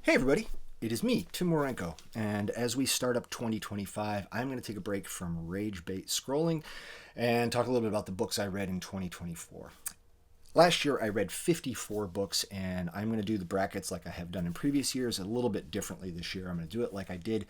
Hey everybody, it is me, Tim Werenko, and as we start up 2025, I'm going to take a break from rage bait scrolling and talk a little bit about the books I read in 2024. Last year I read 54 books, and I'm going to do the brackets like I have done in previous years, a little bit differently this year. I'm going to do it like I did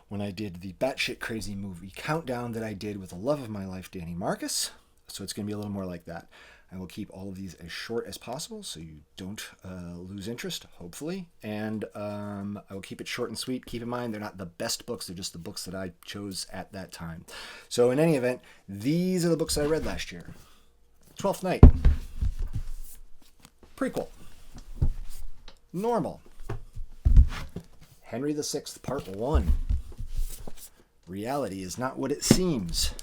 when I did the batshit crazy movie countdown that I did with the love of my life, Danny Marcus. So it's going to be a little more like that. I will keep all of these as short as possible so you don't lose interest, hopefully. And I will keep it short and sweet. Keep in mind, they're not the best books. They're just the books that I chose at that time. So in any event, these are the books I read last year. Twelfth Night. Prequel. Normal. Henry VI, Part 1. Reality is not what it seems.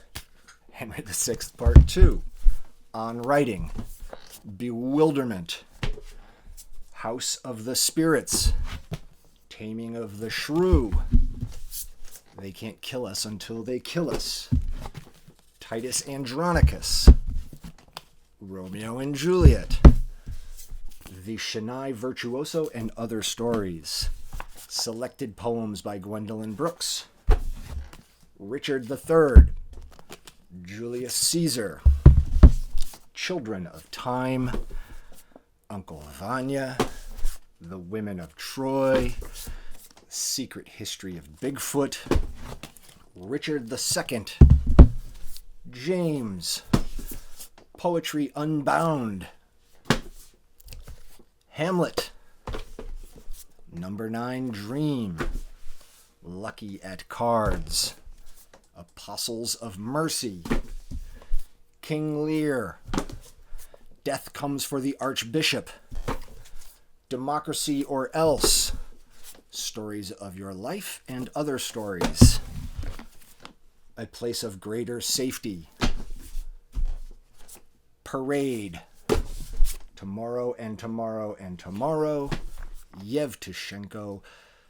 Henry VI, Part 2. On Writing. Bewilderment. House of the Spirits. Taming of the Shrew. They Can't Kill Us Until They Kill Us. Titus Andronicus. Romeo and Juliet. The Shehnai, Virtuoso, and Other Stories. Selected Poems by Gwendoline Brooks. Richard III. Julius Caesar. Children of Time. Uncle Vanya. The Women of Troy. Secret History of Bigfoot. Richard II. James. Poetry Unbound. Hamlet. Number 9 Dream. Lucky at Cards. Apostles of Mercy. King Lear. Death Comes for the Archbishop. Democracy or Else. Stories of Your Life and Other Stories. A Place of Greater Safety. Parade. Tomorrow and Tomorrow and Tomorrow. Yevtushenko.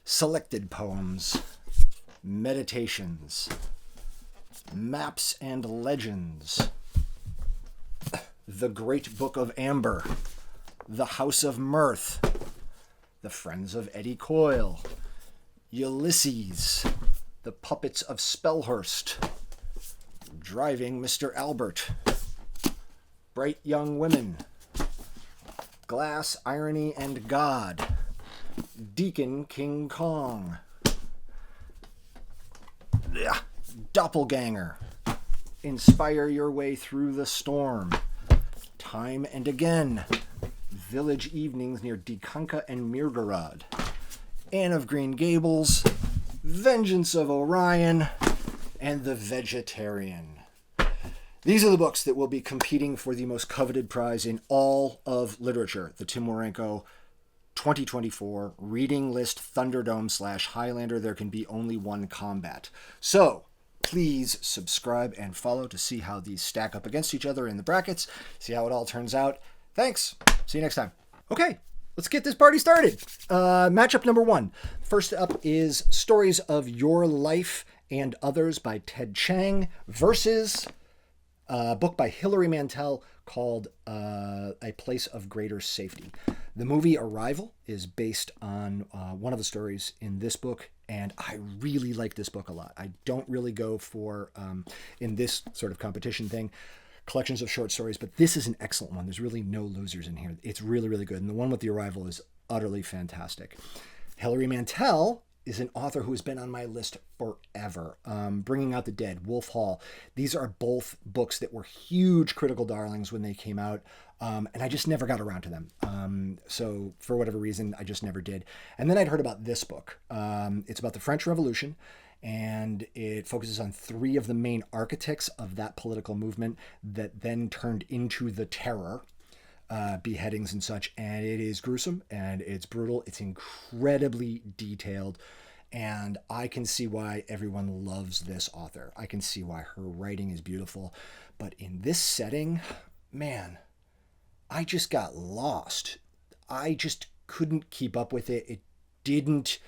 Selected Poems. Meditations. Maps and Legends. The Great Book of Amber. The House of Mirth. The Friends of Eddie Coyle. Ulysses. The Puppets of Spellhurst. Driving Mr. Albert. Bright Young Women. Glass, Irony, and God. Deacon King Kong. Doppelganger. Inspire Your Way Through the Storm. Time and Again. Village Evenings Near Dikanka and Mirgorod. Anne of Green Gables. Vengeance of Orion. And The Vegetarian. These are the books that will be competing for the most coveted prize in all of literature, the Tim Werenko 2024 Reading List Thunderdome / Highlander. There can be only one combat. So, please subscribe and follow to see how these stack up against each other in the brackets. See how it all turns out. Thanks. See you next time. Okay, let's get this party started. Matchup number 1. First up is Stories of Your Life and Others by Ted Chiang versus a book by Hilary Mantel called A Place of Greater Safety. The movie Arrival is based on one of the stories in this book, and I really like this book a lot. I don't really go for, in this sort of competition thing, collections of short stories, but this is an excellent one. There's really no losers in here. It's really, really good, and the one with The Arrival is utterly fantastic. Hilary Mantel is an author who has been on my list forever. Bringing Out the Dead, Wolf Hall. These are both books that were huge critical darlings when they came out, and I just never got around to them. So for whatever reason, I just never did. And then I'd heard about this book. It's about the French Revolution, and it focuses on 3 of the main architects of that political movement that then turned into the Terror. Beheadings and such, and it is gruesome and it's brutal. It's incredibly detailed, and I can see why everyone loves this author. I can see why her writing is beautiful, but in this setting, man, I just got lost. I just couldn't keep up with it. It didn't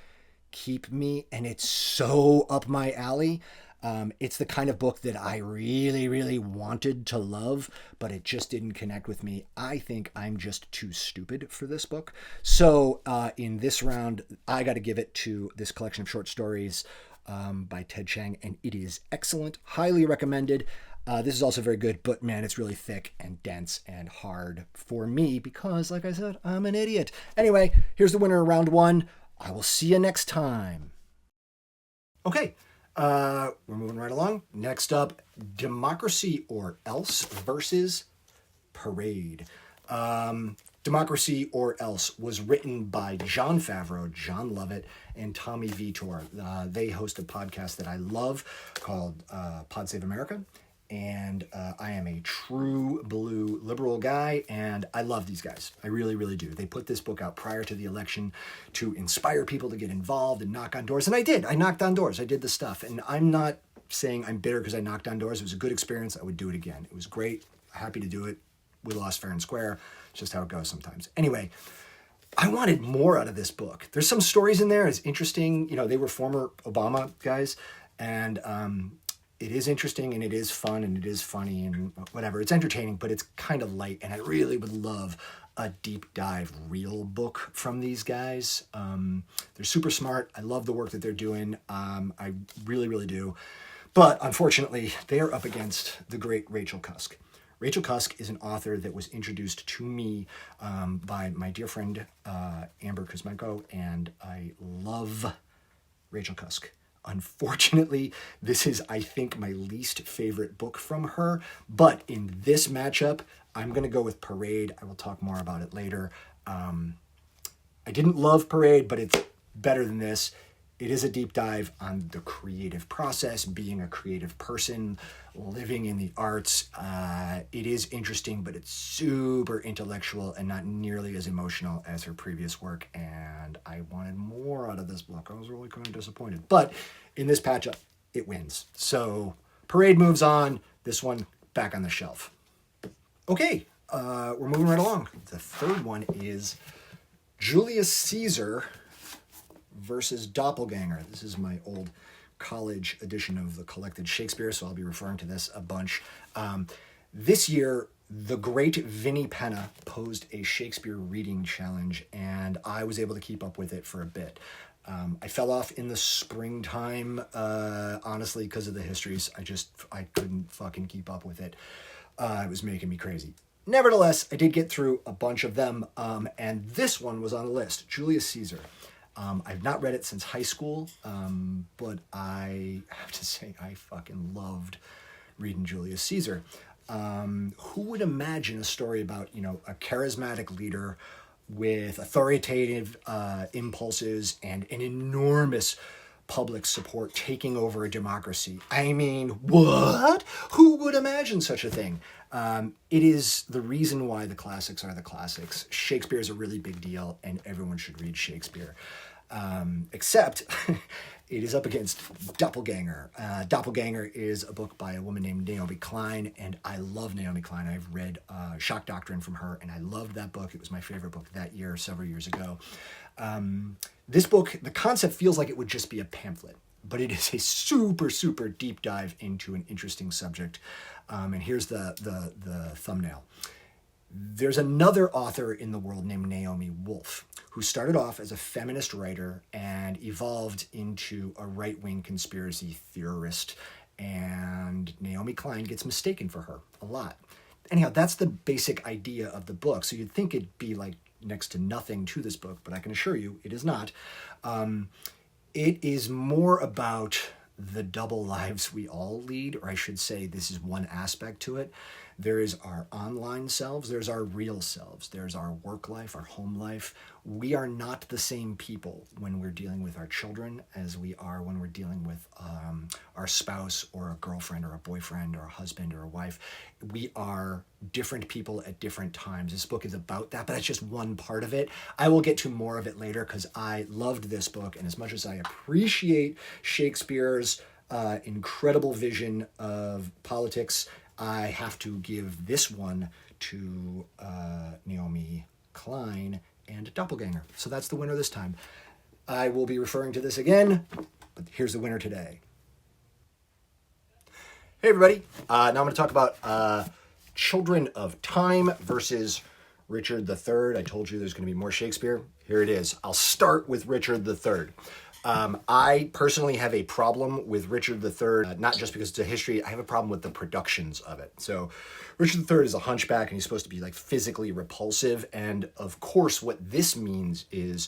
keep me, and it's so up my alley. It's the kind of book that I really, really wanted to love, but it just didn't connect with me. I think I'm just too stupid for this book. So in this round, I got to give it to this collection of short stories by Ted Chiang, and it is excellent. Highly recommended. This is also very good, but man, it's really thick and dense and hard for me because, like I said, I'm an idiot. Anyway, here's the winner of round one. I will see you next time. Okay, we're moving right along. Next up, Democracy or Else versus Parade. Democracy or Else was written by Jon Favreau, John Lovett, and Tommy Vitor. They host a podcast that I love called Pod Save America. And I am a true blue liberal guy, and I love these guys. I really, really do. They put this book out prior to the election to inspire people to get involved and knock on doors. And I did. I knocked on doors. I did the stuff. And I'm not saying I'm bitter because I knocked on doors. It was a good experience. I would do it again. It was great. Happy to do it. We lost fair and square. It's just how it goes sometimes. Anyway, I wanted more out of this book. There's some stories in there. It's interesting. You know, they were former Obama guys. And it is interesting, and it is fun, and it is funny, and whatever. It's entertaining, but it's kind of light, and I really would love a deep dive real book from these guys. They're super smart. I love the work that they're doing. I really, really do. But unfortunately, they are up against the great Rachel Cusk. Rachel Cusk is an author that was introduced to me by my dear friend Amber Kuzmenko, and I love Rachel Cusk. Unfortunately, this is, I think, my least favorite book from her. But in this matchup, I'm going to go with Parade. I will talk more about it later. I didn't love Parade, but it's better than this. It is a deep dive on the creative process, being a creative person, living in the arts. It is interesting, but it's super intellectual and not nearly as emotional as her previous work. And I wanted more out of this book. I was really kind of disappointed. But in this patch-up, it wins. So Parade moves on. This one back on the shelf. Okay, we're moving right along. The third one is Julius Caesar versus Doppelganger. This is my old college edition of the collected Shakespeare, so I'll be referring to this a bunch. This year, the great Vinnie Penna posed a Shakespeare reading challenge, and I was able to keep up with it for a bit. I fell off in the springtime, honestly, because of the histories. I couldn't fucking keep up with it. It was making me crazy. Nevertheless, I did get through a bunch of them, and this one was on the list, Julius Caesar. I've not read it since high school, but I have to say I fucking loved reading Julius Caesar. Who would imagine a story about, a charismatic leader with authoritative impulses and an enormous public support taking over a democracy? I mean, what? Who would imagine such a thing? It is the reason why the classics are the classics. Shakespeare is a really big deal, and everyone should read Shakespeare. Except it is up against Doppelganger. Doppelganger is a book by a woman named Naomi Klein, and I love Naomi Klein. I've read Shock Doctrine from her, and I loved that book. It was my favorite book that year, several years ago. This book, the concept feels like it would just be a pamphlet, but it is a super, super deep dive into an interesting subject. And here's the thumbnail. There's another author in the world named Naomi Wolf, who started off as a feminist writer and evolved into a right-wing conspiracy theorist. And Naomi Klein gets mistaken for her a lot. Anyhow, that's the basic idea of the book. So you'd think it'd be like next to nothing to this book, but I can assure you it is not. It is more about the double lives we all lead, or I should say this is one aspect to it. There is our online selves, there's our real selves, there's our work life, our home life. We are not the same people when we're dealing with our children as we are when we're dealing with our spouse or a girlfriend or a boyfriend or a husband or a wife. We are different people at different times. This book is about that, but that's just one part of it. I will get to more of it later because I loved this book, and as much as I appreciate Shakespeare's incredible vision of politics, I have to give this one to Naomi Klein and Doppelganger. So that's the winner this time. I will be referring to this again, but here's the winner today. Hey everybody, now I'm going to talk about Children of Time versus Richard III. I told you there's going to be more Shakespeare. Here it is. I'll start with Richard III. I personally have a problem with Richard III, not just because it's a history, I have a problem with the productions of it. So Richard III is a hunchback and he's supposed to be like physically repulsive. And of course, what this means is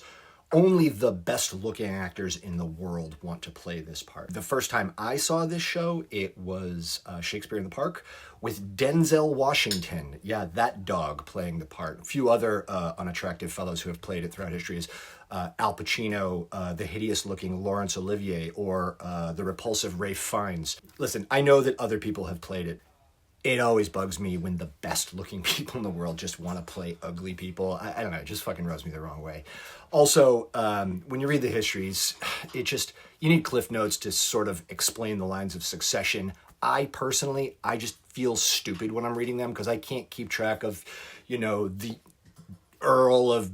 only the best looking actors in the world want to play this part. The first time I saw this show, it was Shakespeare in the Park with Denzel Washington. Yeah, that dog playing the part. A few other unattractive fellows who have played it throughout history is Al Pacino, the hideous looking Laurence Olivier, or the repulsive Ralph Fiennes. Listen, I know that other people have played it. It always bugs me when the best looking people in the world just want to play ugly people. I don't know, it just fucking rubs me the wrong way. Also, when you read the histories, you need cliff notes to sort of explain the lines of succession. I just feel stupid when I'm reading them because I can't keep track of, the Earl of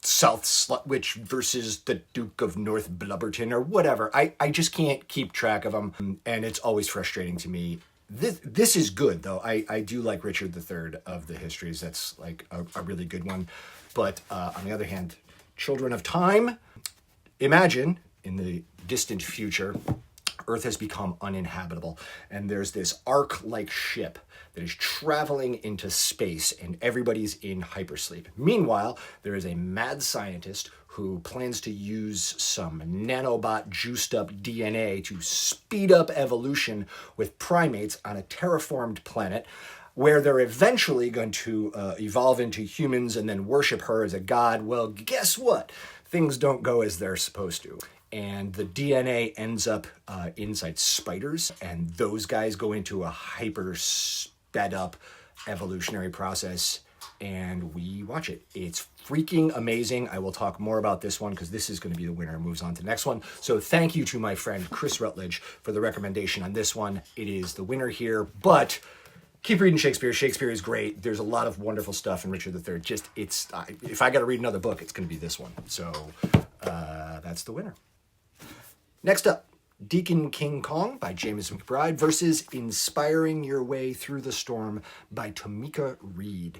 South Slutwich versus the Duke of North Blubberton or whatever. I just can't keep track of them, and it's always frustrating to me. This is good, though. I do like Richard III of the histories. That's like a really good one. But on the other hand, Children of Time, imagine in the distant future, Earth has become uninhabitable. And there's this Ark-like ship that is traveling into space and everybody's in hypersleep. Meanwhile, there is a mad scientist who plans to use some nanobot juiced up DNA to speed up evolution with primates on a terraformed planet where they're eventually going to evolve into humans and then worship her as a god. Well, guess what? Things don't go as they're supposed to. And the DNA ends up inside spiders, and those guys go into a hyper sped up evolutionary process, and we watch it. It's freaking amazing. I will talk more about this one because this is going to be the winner and moves on to the next one. So thank you to my friend Chris Rutledge for the recommendation on this one. It is the winner here, but keep reading Shakespeare. Shakespeare is great. There's a lot of wonderful stuff in Richard III. If I got to read another book, it's going to be this one. So that's the winner. Next up, Deacon King Kong by James McBride versus Inspiring Your Way Through the Storm by Tamika Reed.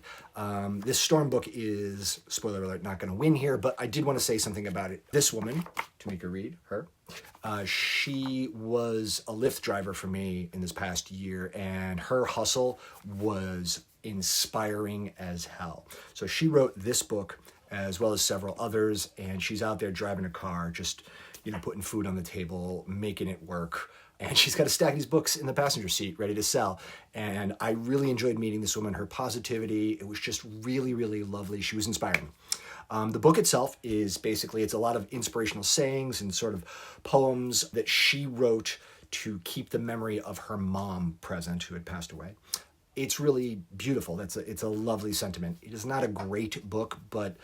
This Storm book is, spoiler alert, not going to win here, but I did want to say something about it. This woman, Tamika Reed, she was a Lyft driver for me in this past year, and her hustle was inspiring as hell. So she wrote this book as well as several others, and she's out there driving a car, just putting food on the table, making it work. And she's got a stack of these books in the passenger seat ready to sell. And I really enjoyed meeting this woman, her positivity. It was just really, really lovely. She was inspiring. The book itself is basically, it's a lot of inspirational sayings and sort of poems that she wrote to keep the memory of her mom present, who had passed away. It's really beautiful. It's a lovely sentiment. It is not a great book, but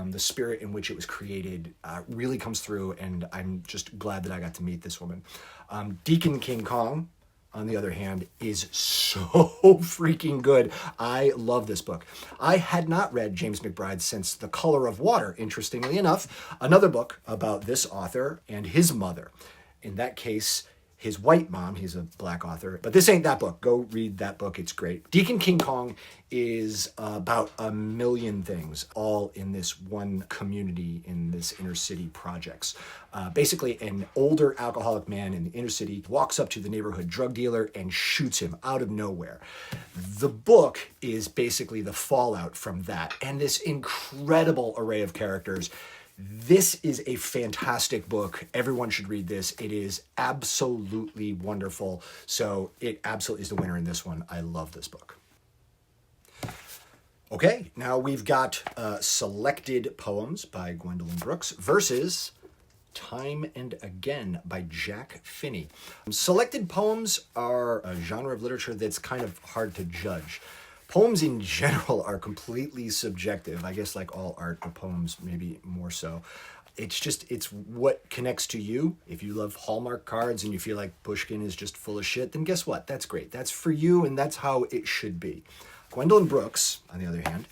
the spirit in which it was created really comes through, and I'm just glad that I got to meet this woman. Deacon King Kong, on the other hand, is so freaking good. I love this book. I had not read James McBride since The Color of Water, interestingly enough, another book about this author and his mother. In that case, his white mom. He's a black author, but this ain't that book. Go read that book. It's great. Deacon King Kong is about a million things, all in this one community in this inner city projects. Basically, an older alcoholic man in the inner city walks up to the neighborhood drug dealer and shoots him out of nowhere. The book is basically the fallout from that, and this incredible array of characters. This is a fantastic book. Everyone should read this. It is absolutely wonderful. So it absolutely is the winner in this one. I love this book. Okay, now we've got Selected Poems by Gwendoline Brooks versus Time and Again by Jack Finney. Selected poems are a genre of literature that's kind of hard to judge. Poems in general are completely subjective. I guess like all art, but poems maybe more so. It's what connects to you. If you love Hallmark cards and you feel like Pushkin is just full of shit, then guess what? That's great. That's for you, and that's how it should be. Gwendoline Brooks, on the other hand,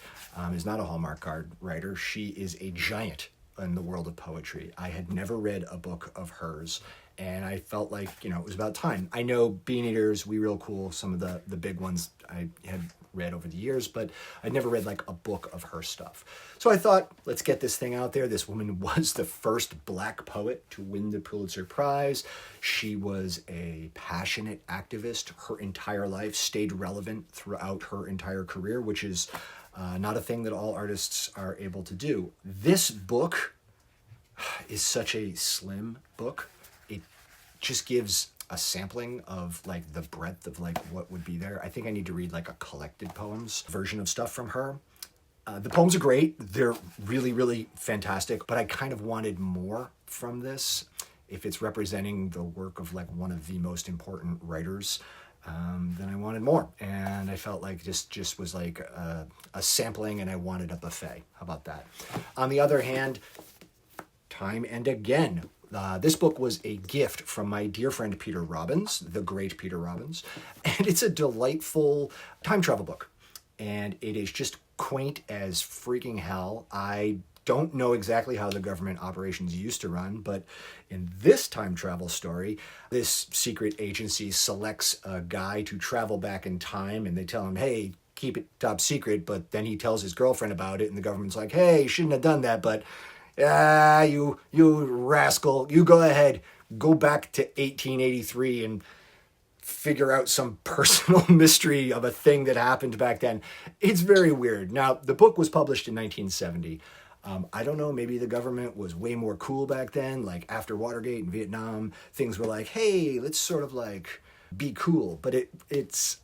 is not a Hallmark card writer. She is a giant in the world of poetry. I had never read a book of hers, and I felt like, it was about time. I know Bean Eaters, We Real Cool, some of the big ones I had read over the years, but I'd never read like a book of her stuff. So I thought, let's get this thing out there. This woman was the first Black poet to win the Pulitzer Prize. She was a passionate activist. Her entire life stayed relevant throughout her entire career, which is not a thing that all artists are able to do. This book is such a slim book. It just gives a sampling of like the breadth of like what would be there. I think I need to read like a collected poems version of stuff from her. The poems are great. They're really, really fantastic, but I kind of wanted more from this. If it's representing the work of like one of the most important writers, then I wanted more. And I felt like this just was like a sampling, and I wanted a buffet. How about that? On the other hand, time and again, this book was a gift from my dear friend Peter Robbins, the great Peter Robbins, and it's a delightful time travel book. And it is just quaint as freaking hell. I don't know exactly how the government operations used to run, but in this time travel story, this secret agency selects a guy to travel back in time, and they tell him, hey, keep it top secret, but then he tells his girlfriend about it, and the government's like, hey, you shouldn't have done that, but you rascal, you go ahead, go back to 1883 and figure out some personal mystery of a thing that happened back then. It's very weird. Now, the book was published in 1970. I don't know, maybe the government was way more cool back then, like after Watergate and Vietnam, things were like, hey, let's sort of like be cool. But it's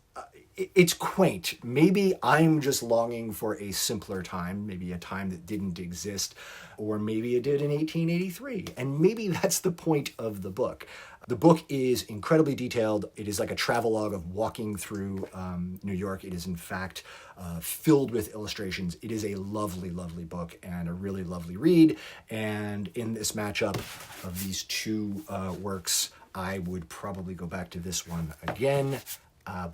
quaint. Maybe I'm just longing for a simpler time, maybe a time that didn't exist, or maybe it did in 1883. And maybe that's the point of the book. The book is incredibly detailed. It is like a travelogue of walking through New York. It is, in fact, filled with illustrations. It is a lovely, lovely book and a really lovely read. And in this matchup of these two works, I would probably go back to this one again.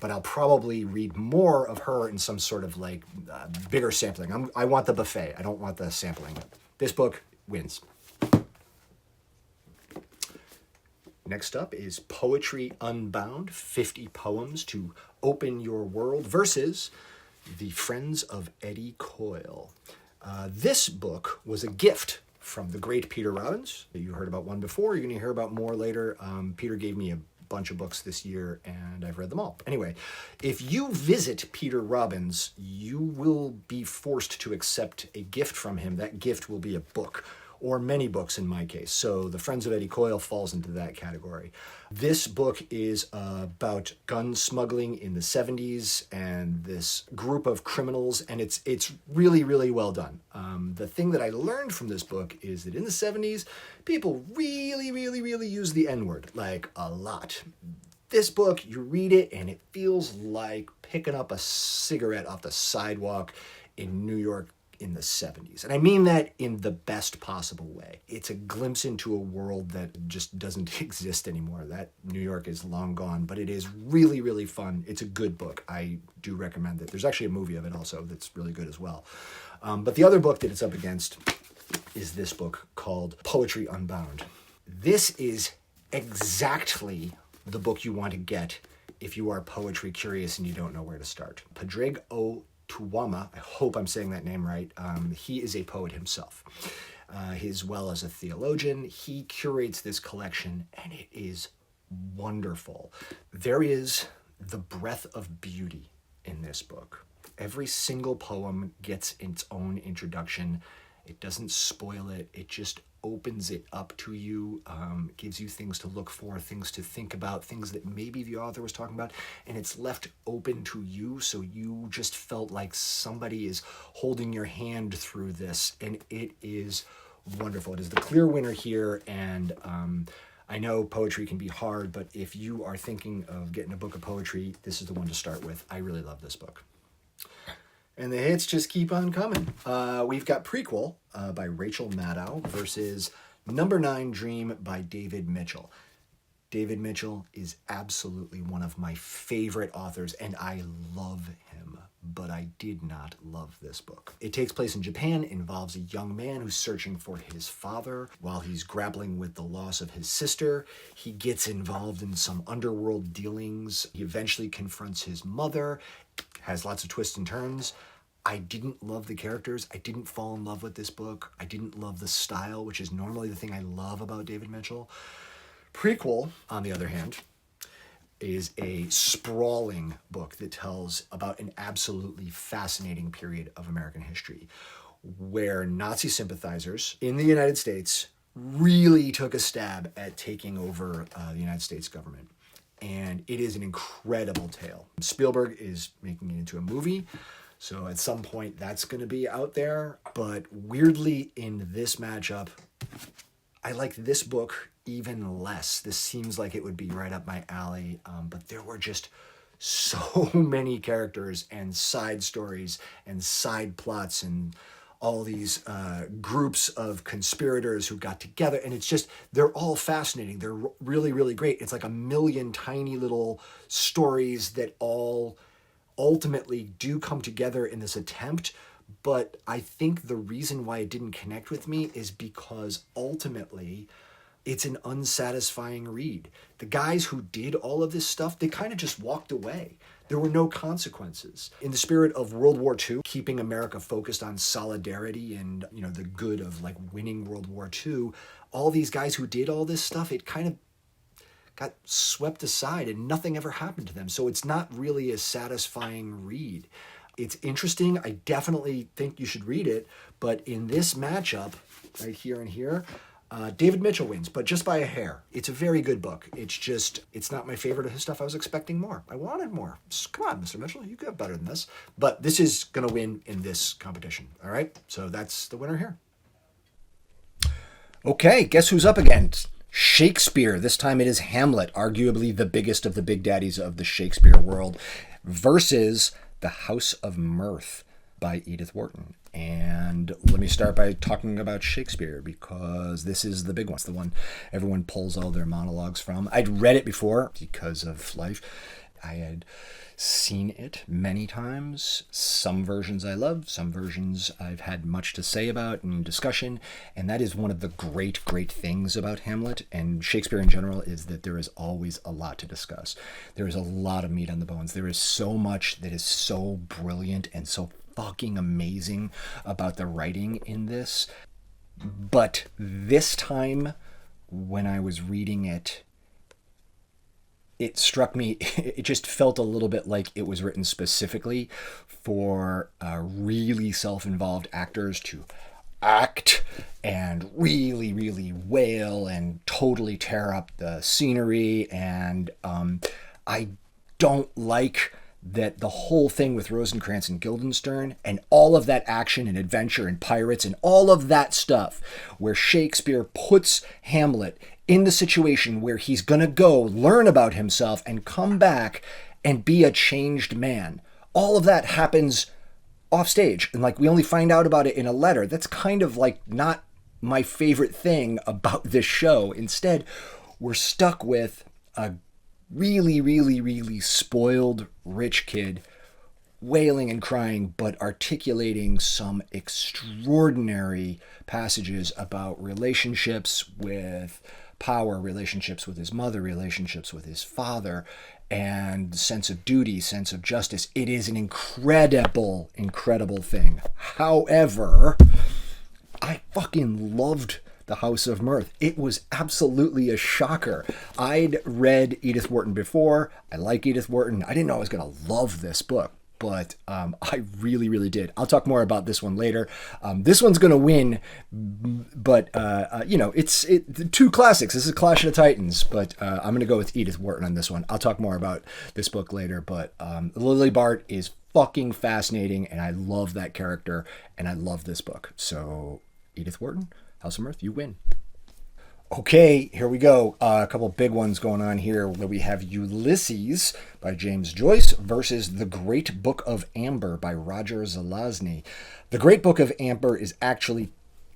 But I'll probably read more of her in some sort of like bigger sampling. I want the buffet. I don't want the sampling. This book wins. Next up is Poetry Unbound, 50 Poems to Open Your World versus The Friends of Eddie Coyle. This book was a gift from the great Peter Robbins. You heard about one before. You're going to hear about more later. Peter gave me a bunch of books this year, and I've read them all. Anyway, if you visit Peter Robbins, you will be forced to accept a gift from him. That gift will be a book, or many books in my case. So The Friends of Eddie Coyle falls into that category. This book is about gun smuggling in the 70s and this group of criminals, and it's really, really well done. The thing that I learned from this book is that in the 70s, people really, really, really use the N-word, like a lot. This book, you read it, and it feels like picking up a cigarette off the sidewalk in New York in the 70s. And I mean that in the best possible way. It's a glimpse into a world that just doesn't exist anymore. That New York is long gone, but it is really, really fun. It's a good book. I do recommend it. There's actually a movie of it also that's really good as well. But the other book that it's up against is this book called Poetry Unbound. This is exactly the book you want to get if you are poetry curious and you don't know where to start. Padraig O. Tuwama, I hope I'm saying that name right. He is a poet himself, as well as a theologian. He curates this collection, and it is wonderful. There is the breath of beauty in this book. Every single poem gets its own introduction. It doesn't spoil it. It just opens it up to you, gives you things to look for, things to think about, things that maybe the author was talking about, and it's left open to you, so you just felt like somebody is holding your hand through this, and it is wonderful. It is the clear winner here, and I know poetry can be hard, but if you are thinking of getting a book of poetry, this is the one to start with. I really love this book. And the hits just keep on coming. We've got Prequel by Rachel Maddow versus Number 9 Dream by David Mitchell. David Mitchell is absolutely one of my favorite authors, and I love him. but I did not love this book. It takes place in Japan, involves a young man who's searching for his father. While he's grappling with the loss of his sister, he gets involved in some underworld dealings. He eventually confronts his mother, has lots of twists and turns. I didn't love the characters. I didn't fall in love with this book. I didn't love the style, which is normally the thing I love about David Mitchell. Prequel, on the other hand, is a sprawling book that tells about an absolutely fascinating period of American history where Nazi sympathizers in the United States really took a stab at taking over the United States government. And it is an incredible tale. Spielberg is making it into a movie, so at some point that's going to be out there. But weirdly, in this matchup, I like this book even less. This seems like it would be right up my alley, but there were just so many characters and side stories and side plots and all these groups of conspirators who got together, and it's just, they're all fascinating. They're really, really great. It's like a million tiny little stories that all ultimately do come together in this attempt. But I think the reason why it didn't connect with me is because ultimately it's an unsatisfying read. The guys who did all of this stuff, they kind of just walked away. There were no consequences. In the spirit of World War II, keeping America focused on solidarity and, the good of like winning World War II, all these guys who did all this stuff, it kind of got swept aside and nothing ever happened to them. So it's not really a satisfying read. It's interesting. I definitely think you should read it. But in this matchup, right here and here, David Mitchell wins, but just by a hair. It's a very good book. It's not my favorite of his stuff. I was expecting more. I wanted more. Come on, Mr. Mitchell, you got better than this. But this is going to win in this competition. All right? So that's the winner here. Okay, guess who's up against? Shakespeare. This time it is Hamlet, arguably the biggest of the big daddies of the Shakespeare world, versus The House of Mirth by Edith Wharton. And let me start by talking about Shakespeare, because this is the big one. It's the one everyone pulls all their monologues from. I'd read it before because of life. I had seen it many times. Some versions I love, some versions I've had much to say about in discussion, and that is one of the great, great things about Hamlet and Shakespeare in general, is that there is always a lot to discuss. There is a lot of meat on the bones. There is so much that is so brilliant and so fucking amazing about the writing in this. But this time, when I was reading it, it struck me, it just felt a little bit like it was written specifically for really self-involved actors to act and really, really wail and totally tear up the scenery. And I don't like that the whole thing with Rosencrantz and Guildenstern and all of that action and adventure and pirates and all of that stuff, where Shakespeare puts Hamlet in the situation where he's going to go learn about himself and come back and be a changed man. All of that happens off stage. And like, we only find out about it in a letter. That's kind of like not my favorite thing about this show. Instead, we're stuck with a really, really, really spoiled rich kid wailing and crying, but articulating some extraordinary passages about relationships with power, relationships with his mother, relationships with his father, and sense of duty, sense of justice. It is an incredible, incredible thing. However, I fucking loved The House of Mirth. It was absolutely a shocker. I'd read Edith Wharton before. I like Edith Wharton. I didn't know I was going to love this book, but I really, really did. I'll talk more about this one later. This one's going to win, but, it's the two classics. This is Clash of the Titans, but I'm going to go with Edith Wharton on this one. I'll talk more about this book later, but Lily Bart is fucking fascinating, and I love that character, and I love this book. So, Edith Wharton, House of Mirth, you win. Okay, here we go. A couple big ones going on here, where we have Ulysses by James Joyce versus The Great Book of Amber by Roger Zelazny. The Great Book of Amber is actually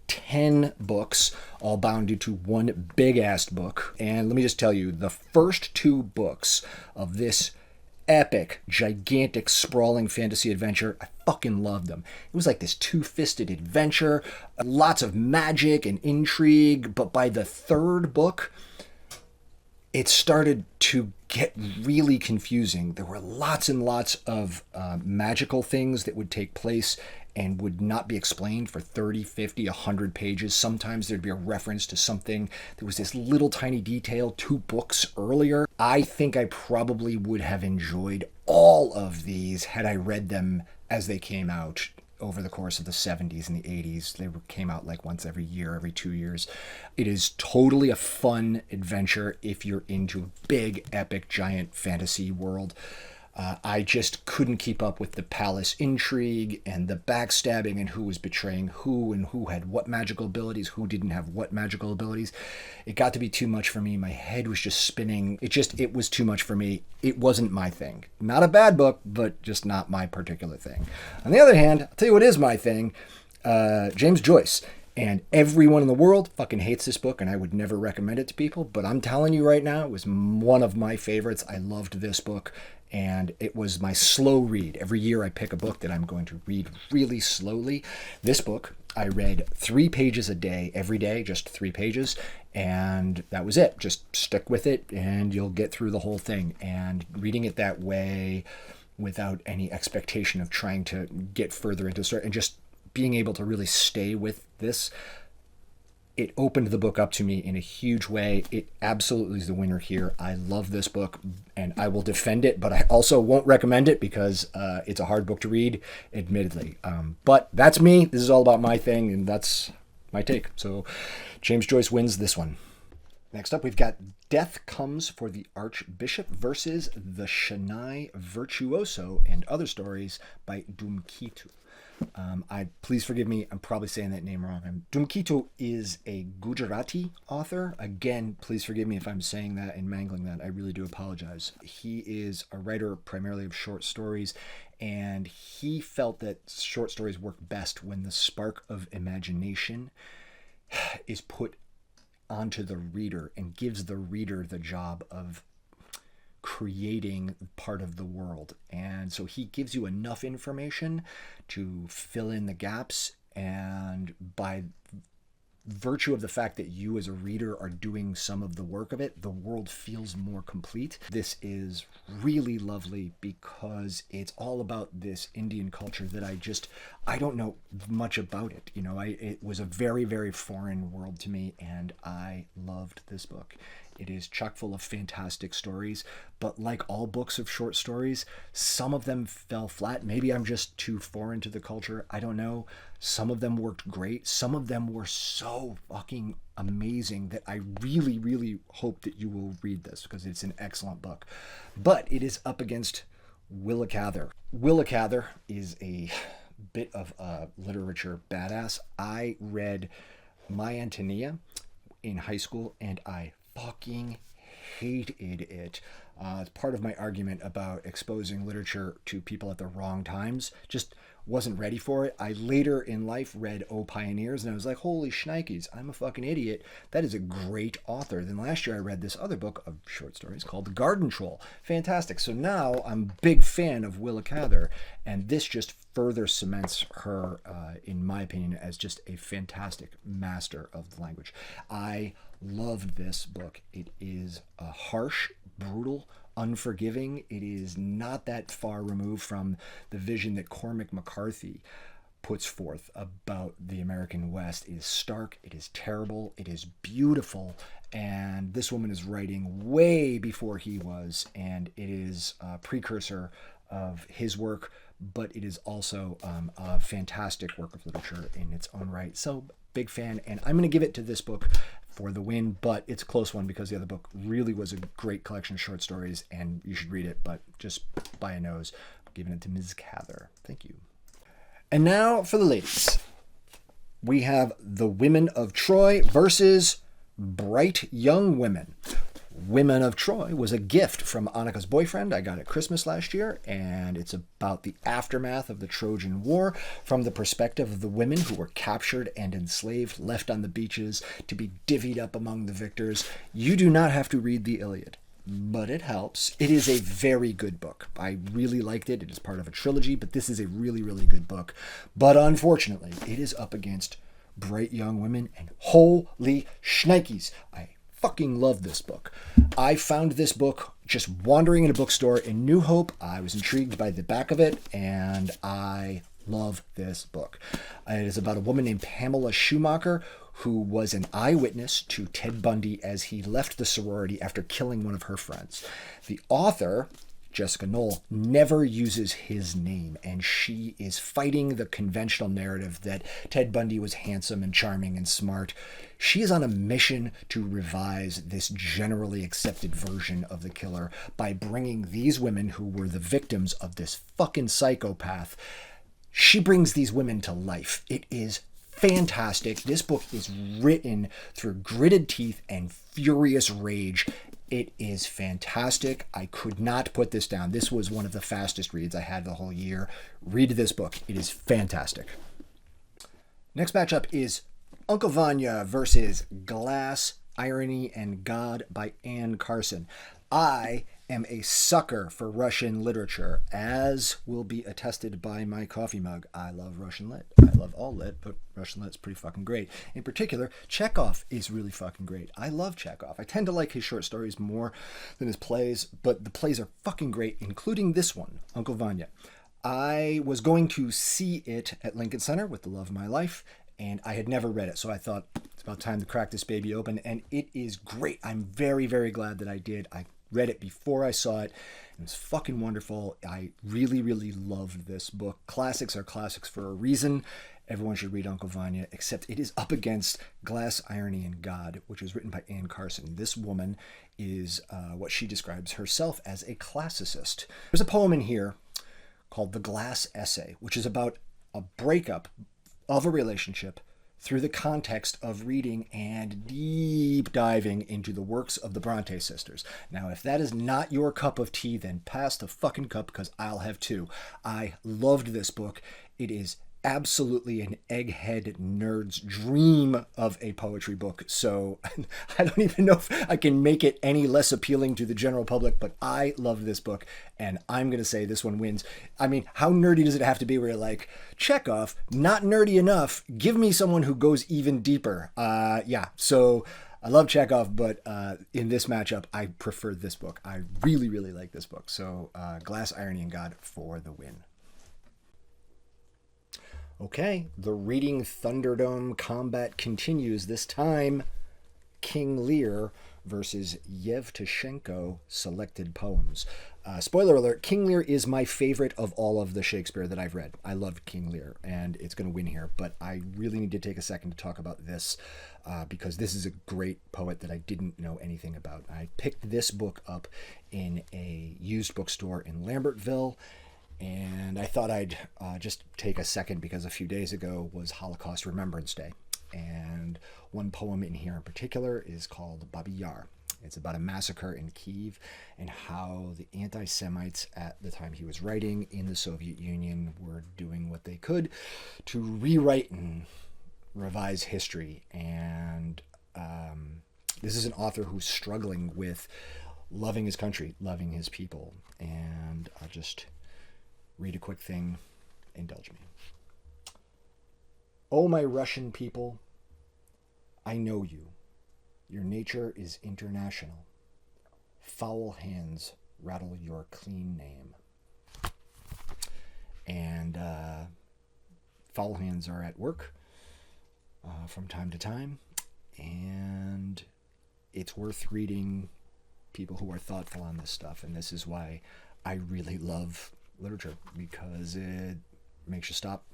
10 books, all bound into one big-ass book. And let me just tell you, the first two books of this epic, gigantic, sprawling fantasy adventure. I fucking loved them. It was like this two-fisted adventure, lots of magic and intrigue, but by the third book, it started to get really confusing. There were lots and lots of magical things that would take place and would not be explained for 30, 50, 100 pages. Sometimes there'd be a reference to something. There was this little tiny detail 2 books earlier. I think I probably would have enjoyed all of these had I read them as they came out over the course of the 70s and the 80s. They came out like once every year, every 2 years. It is totally a fun adventure if you're into a big, epic, giant fantasy world. I just couldn't keep up with the palace intrigue and the backstabbing and who was betraying who and who had what magical abilities, who didn't have what magical abilities. It got to be too much for me. My head was just spinning. It was too much for me. It wasn't my thing. Not a bad book, but just not my particular thing. On the other hand, I'll tell you what is my thing. James Joyce. And everyone in the world fucking hates this book, and I would never recommend it to people. But I'm telling you right now, it was one of my favorites. I loved this book, and it was my slow read. Every year I pick a book that I'm going to read really slowly. This book, I read 3 pages a day, every day, just 3 pages. And that was it. Just stick with it, and you'll get through the whole thing. And reading it that way, without any expectation of trying to get further into the story, and just being able to really stay with this, it opened the book up to me in a huge way. It absolutely is the winner here. I love this book, and I will defend it, but I also won't recommend it because it's a hard book to read, admittedly. But that's me. This is all about my thing, and that's my take. So James Joyce wins this one. Next up, we've got Death Comes for the Archbishop versus the Shehnai Virtuoso and Other Stories by Dumkitu. Please forgive me, I'm probably saying that name wrong. Dumkitu is a Gujarati author. Again, please forgive me if I'm saying that and mangling that. I really do apologize. He is a writer primarily of short stories, and he felt that short stories work best when the spark of imagination is put onto the reader and gives the reader the job of creating part of the world. And so he gives you enough information to fill in the gaps, and by virtue of the fact that you as a reader are doing some of the work of it, the world feels more complete. This is really lovely because it's all about this Indian culture that I don't know much about it. You know, it was a very, very foreign world to me, and I loved this book. It is chock full of fantastic stories, but like all books of short stories, some of them fell flat. Maybe I'm just too foreign to the culture. I don't know. Some of them worked great. Some of them were so fucking amazing that I really, really hope that you will read this because it's an excellent book. But it is up against Willa Cather. Willa Cather is a bit of a literature badass. I read My Antonia in high school, and I fucking hated it. It's part of my argument about exposing literature to people at the wrong times. Just wasn't ready for it. I later in life read O Pioneers, and I was like, holy shnikes, I'm a fucking idiot. That is a great author. Then last year I read this other book of short stories called The Garden Troll. Fantastic. So now I'm a big fan of Willa Cather, and this just further cements her, in my opinion, as just a fantastic master of the language. I loved this book. It is harsh, brutal, unforgiving. It is not that far removed from the vision that Cormac McCarthy puts forth about the American West. It is stark, it is terrible, it is beautiful, and this woman is writing way before he was, and it is a precursor of his work, but it is also a fantastic work of literature in its own right. So, big fan, and I'm going to give it to this book for the win, but it's a close one because the other book really was a great collection of short stories, and you should read it, but just by a nose, I'm giving it to Ms. Cather. Thank you. And now for the ladies. We have The Women of Troy versus Bright Young Women. Women of Troy was a gift from Annika's boyfriend. I got it Christmas last year, and it's about the aftermath of the Trojan War from the perspective of the women who were captured and enslaved, left on the beaches to be divvied up among the victors. You do not have to read the Iliad. but it helps. It is a very good book. I really liked it. It is part of a trilogy, but this is a really, really good book. But unfortunately, it is up against Bright Young Women, and holy shnikes, I fucking love this book. I found this book just wandering in a bookstore in New Hope. I was intrigued by the back of it, and I love this book. It is about a woman named Pamela Schumacher who was an eyewitness to Ted Bundy as he left the sorority after killing one of her friends. The author, Jessica Knoll, never uses his name, and she is fighting the conventional narrative that Ted Bundy was handsome and charming and smart. She is on a mission to revise this generally accepted version of the killer by bringing these women who were the victims of this fucking psychopath. She brings these women to life. It is fantastic. This book is written through gritted teeth and furious rage. It is fantastic. I could not put this down. This was one of the fastest reads I had the whole year. Read this book. It is fantastic. Next matchup is Uncle Vanya versus Glass, Irony, and God by Anne Carson. I am a sucker for Russian literature, as will be attested by my coffee mug. I love Russian lit. I love all lit, but Russian lit's pretty fucking great. In particular, Chekhov is really fucking great. I love Chekhov. I tend to like his short stories more than his plays, but the plays are fucking great, including this one, Uncle Vanya. I was going to see it at Lincoln Center with the love of my life, and I had never read it, so I thought it's about time to crack this baby open, and it is great. I'm very, very glad that I did. I read it before I saw it. It was fucking wonderful. I really, really loved this book. Classics are classics for a reason. Everyone should read Uncle Vanya, except it is up against Glass, Irony, and God, which was written by Anne Carson. This woman is what she describes herself as a classicist. There's a poem in here called The Glass Essay, which is about a breakup of a relationship through the context of reading and deep diving into the works of the Bronte sisters. Now, if that is not your cup of tea, then pass the fucking cup, because I'll have two. I loved this book. It is absolutely an egghead nerd's dream of a poetry book. So I don't even know if I can make it any less appealing to the general public, but I love this book, and I'm going to say this one wins. I mean, how nerdy does it have to be where you're like, Chekhov, not nerdy enough, give me someone who goes even deeper. Yeah, so I love Chekhov, but in this matchup, I prefer this book. I really, really like this book. So Glass, Irony, and God for the win. Okay, the Reading Thunderdome combat continues. This time, King Lear versus Yevtushenko selected poems. Spoiler alert, King Lear is my favorite of all of the Shakespeare that I've read. I love King Lear, and it's going to win here, but I really need to take a second to talk about this because this is a great poet that I didn't know anything about. I picked this book up in a used bookstore in Lambertville, and I thought I'd just take a second because a few days ago was Holocaust Remembrance Day. And one poem in here in particular is called Babi Yar. It's about a massacre in Kiev and how the anti-Semites at the time he was writing in the Soviet Union were doing what they could to rewrite and revise history. And this is an author who's struggling with loving his country, loving his people. And I'll just read a quick thing. Indulge me. Oh, my Russian people, I know you. Your nature is international. Foul hands rattle your clean name. And foul hands are at work from time to time. And it's worth reading people who are thoughtful on this stuff. And this is why I really love literature, because it makes you stop,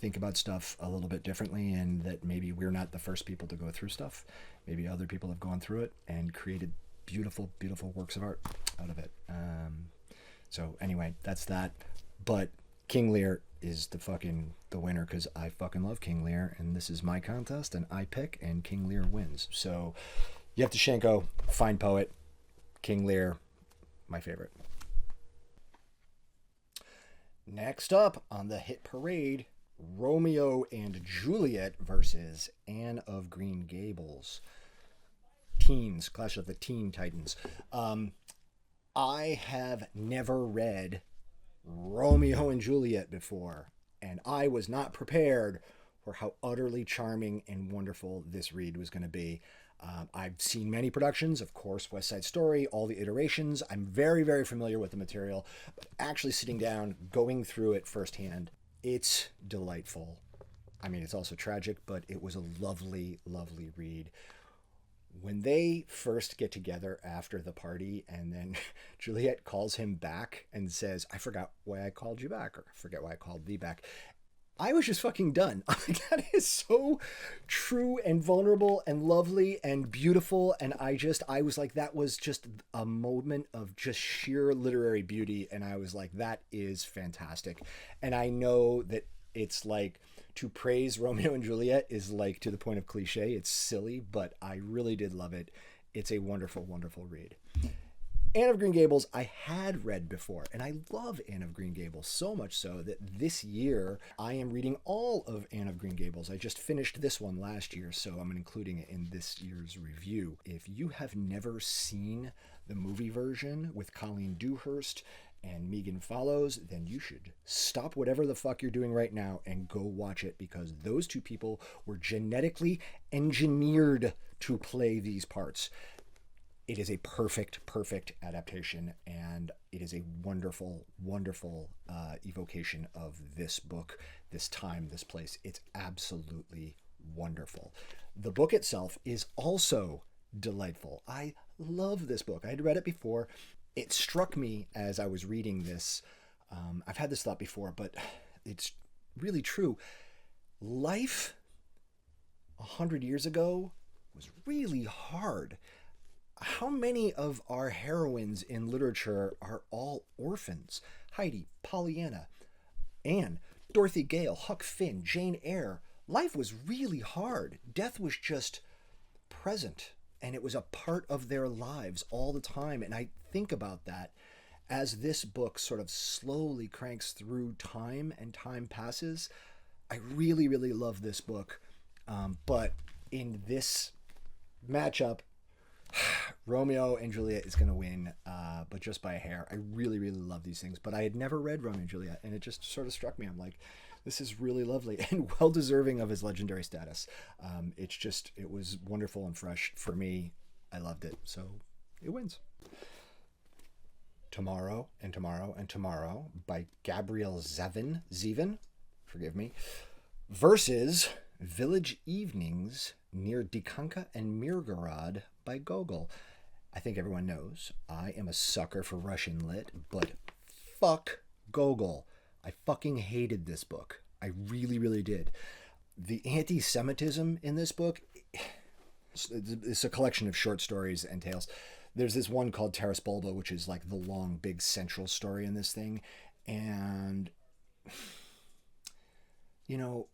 think about stuff a little bit differently, and that maybe we're not the first people to go through stuff. Maybe other people have gone through it and created beautiful, beautiful works of art out of it. So anyway, that's that. But King Lear is the winner, because I fucking love King Lear, and this is my contest, and I pick, and King Lear wins. So Yevtushenko, fine poet. King Lear, my favorite. Next up on the hit parade, Romeo and Juliet versus Anne of Green Gables. Teens, Clash of the Teen Titans. I have never read Romeo and Juliet before, and I was not prepared for how utterly charming and wonderful this read was going to be. I've seen many productions, of course, West Side Story, all the iterations. I'm very, very familiar with the material, but actually sitting down, going through it firsthand, it's delightful. I mean, it's also tragic, but it was a lovely, lovely read. When they first get together after the party and then Juliet calls him back and says, I forgot why I called you back, or I forget why I called thee back. I was just fucking done. That is so true and vulnerable and lovely and beautiful. And I was like, that was just a moment of just sheer literary beauty. And I was like, that is fantastic. And I know that it's like, to praise Romeo and Juliet is like to the point of cliche. It's silly, but I really did love it. It's a wonderful, wonderful read. Anne of Green Gables I had read before, and I love Anne of Green Gables so much so that this year I am reading all of Anne of Green Gables. I just finished this one last year, so I'm including it in this year's review. If you have never seen the movie version with Colleen Dewhurst and Megan Follows, then you should stop whatever the fuck you're doing right now and go watch it, because those two people were genetically engineered to play these parts. It is a perfect adaptation, and it is a wonderful, wonderful evocation of this book, this time, this place. It's absolutely wonderful. The book itself is also delightful. I love this book. I had read it before. It struck me as I was reading this. I've had this thought before, but it's really true. Life 100 years ago was really hard. How many of our heroines in literature are all orphans? Heidi, Pollyanna, Anne, Dorothy Gale, Huck Finn, Jane Eyre. Life was really hard. Death was just present, and it was a part of their lives all the time. And I think about that as this book sort of slowly cranks through time and time passes. I really, really love this book. But in this matchup, Romeo and Juliet is going to win, but just by a hair. I really, really love these things, but I had never read Romeo and Juliet, and it just sort of struck me. I'm like, this is really lovely and well deserving of his legendary status. It was wonderful and fresh for me. I loved it, so it wins. Tomorrow and Tomorrow and Tomorrow by Gabriel Zevin, forgive me, versus Village Evenings near Dikanka and Mirgorod by Gogol. I think everyone knows I am a sucker for Russian lit, but fuck Gogol. I fucking hated this book. I really, really did. The anti-Semitism in this book, it's a collection of short stories and tales. There's this one called Taras Bulba, which is like the long, big central story in this thing. And, you know,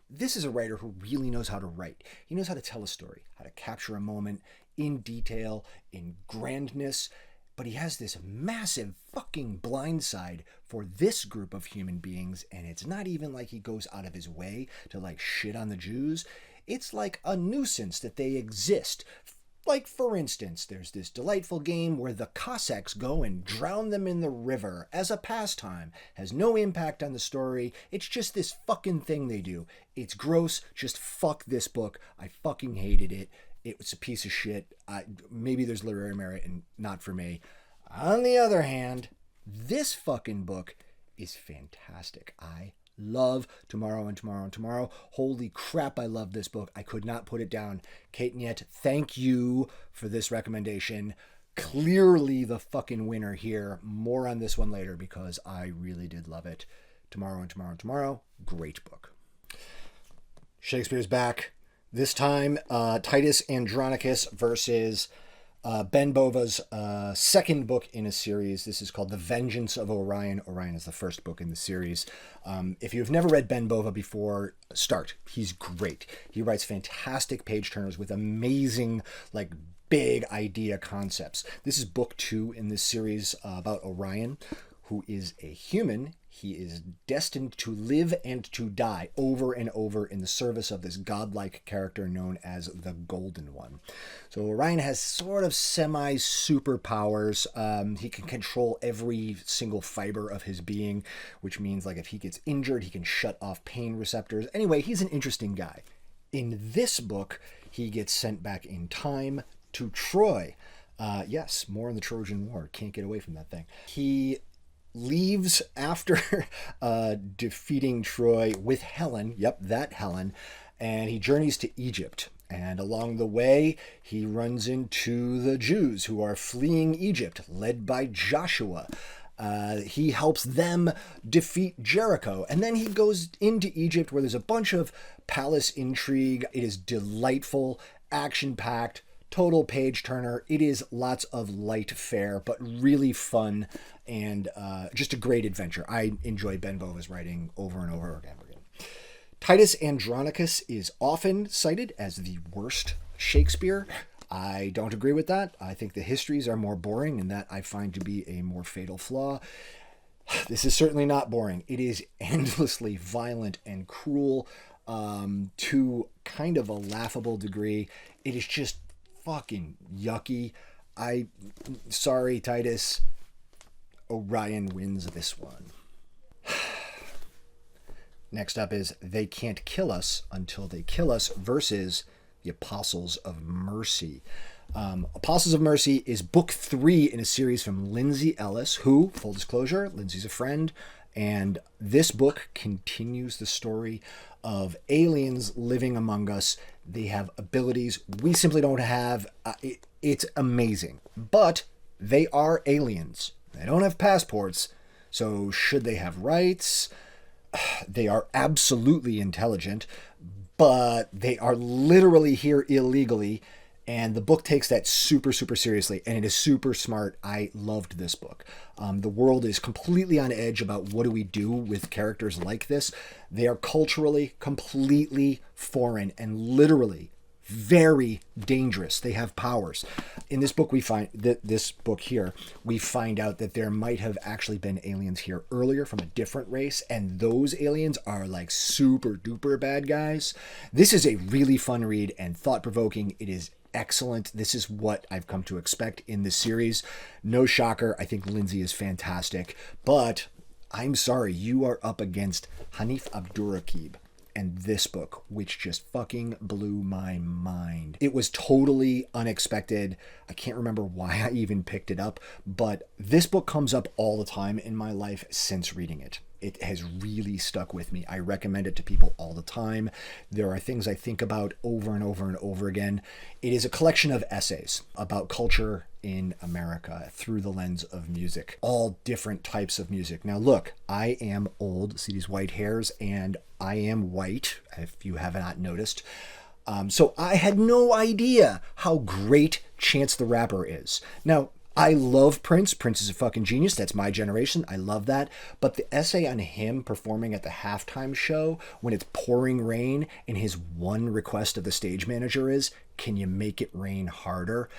this is a writer who really knows how to write. He knows how to tell a story, how to capture a moment in detail, in grandness. But he has this massive fucking blind side for this group of human beings. And it's not even like he goes out of his way to like shit on the Jews. It's like a nuisance that they exist. Like, for instance, there's this delightful game where the Cossacks go and drown them in the river as a pastime. Has no impact on the story. It's just this fucking thing they do. It's gross. Just fuck this book. I fucking hated it. It was a piece of shit. Maybe there's literary merit and not for me. On the other hand, this fucking book is fantastic. I love Tomorrow and Tomorrow and Tomorrow. Holy crap, I love this book. I could not put it down. Kate Niet, thank you for this recommendation. Clearly the fucking winner here. More on this one later because I really did love it. Tomorrow and Tomorrow and Tomorrow, great book. Shakespeare's back. This time, Titus Andronicus versus Ben Bova's second book in a series. This is called The Vengeance of Orion. Orion is the first book in the series. If you've never read Ben Bova before, start. He's great. He writes fantastic page turners with amazing, like, big idea concepts. This is book 2 in this series about Orion, who is a human. He is destined to live and to die over and over in the service of this godlike character known as the Golden One. So Orion has sort of semi-superpowers. He can control every single fiber of his being, which means like if he gets injured, he can shut off pain receptors. Anyway, he's an interesting guy. In this book, he gets sent back in time to Troy. Yes, more in the Trojan War. Can't get away from that thing. He leaves after defeating Troy with Helen. Yep, that Helen. And he journeys to Egypt. And along the way, he runs into the Jews who are fleeing Egypt, led by Joshua. He helps them defeat Jericho. And then he goes into Egypt where there's a bunch of palace intrigue. It is delightful, action-packed, total page turner. It is lots of light fare, but really fun and just a great adventure. I enjoy Ben Bova's writing over and over again. Titus Andronicus is often cited as the worst Shakespeare. I don't agree with that. I think the histories are more boring, and that I find to be a more fatal flaw. This is certainly not boring. It is endlessly violent and cruel to kind of a laughable degree. It is just fucking yucky. Sorry, Titus. Orion wins this one. Next up is They Can't Kill Us Until They Kill Us versus the Apostles of Mercy. Apostles of Mercy is book 3 in a series from Lindsay Ellis, who, full disclosure, Lindsay's a friend, and this book continues the story of aliens living among us. They have abilities we simply don't have. It's amazing. But they are aliens. They don't have passports. So should they have rights? They are absolutely intelligent, but they are literally here illegally. And the book takes that super, super seriously, and it is super smart. I loved this book. The world is completely on edge about what do we do with characters like this. They are culturally completely foreign and literally very dangerous. They have powers. In this book, we find we find out that there might have actually been aliens here earlier from a different race, and those aliens are like super duper bad guys. This is a really fun read and thought-provoking. It is excellent. This is what I've come to expect in this series. No shocker. I think Lindsay is fantastic, but I'm sorry, you are up against Hanif Abdurraqib and this book, which just fucking blew my mind. It was totally unexpected. I can't remember why I even picked it up, but this book comes up all the time in my life since reading it. It has really stuck with me. I recommend it to people all the time. There are things I think about over and over and over again. It is a collection of essays about culture in America through the lens of music, all different types of music. Now look, I am old, see these white hairs, and I am white, if you have not noticed. So I had no idea how great Chance the Rapper is. Now, I love Prince. Prince is a fucking genius. That's my generation. I love that. But the essay on him performing at the halftime show when it's pouring rain and his one request of the stage manager is, can you make it rain harder?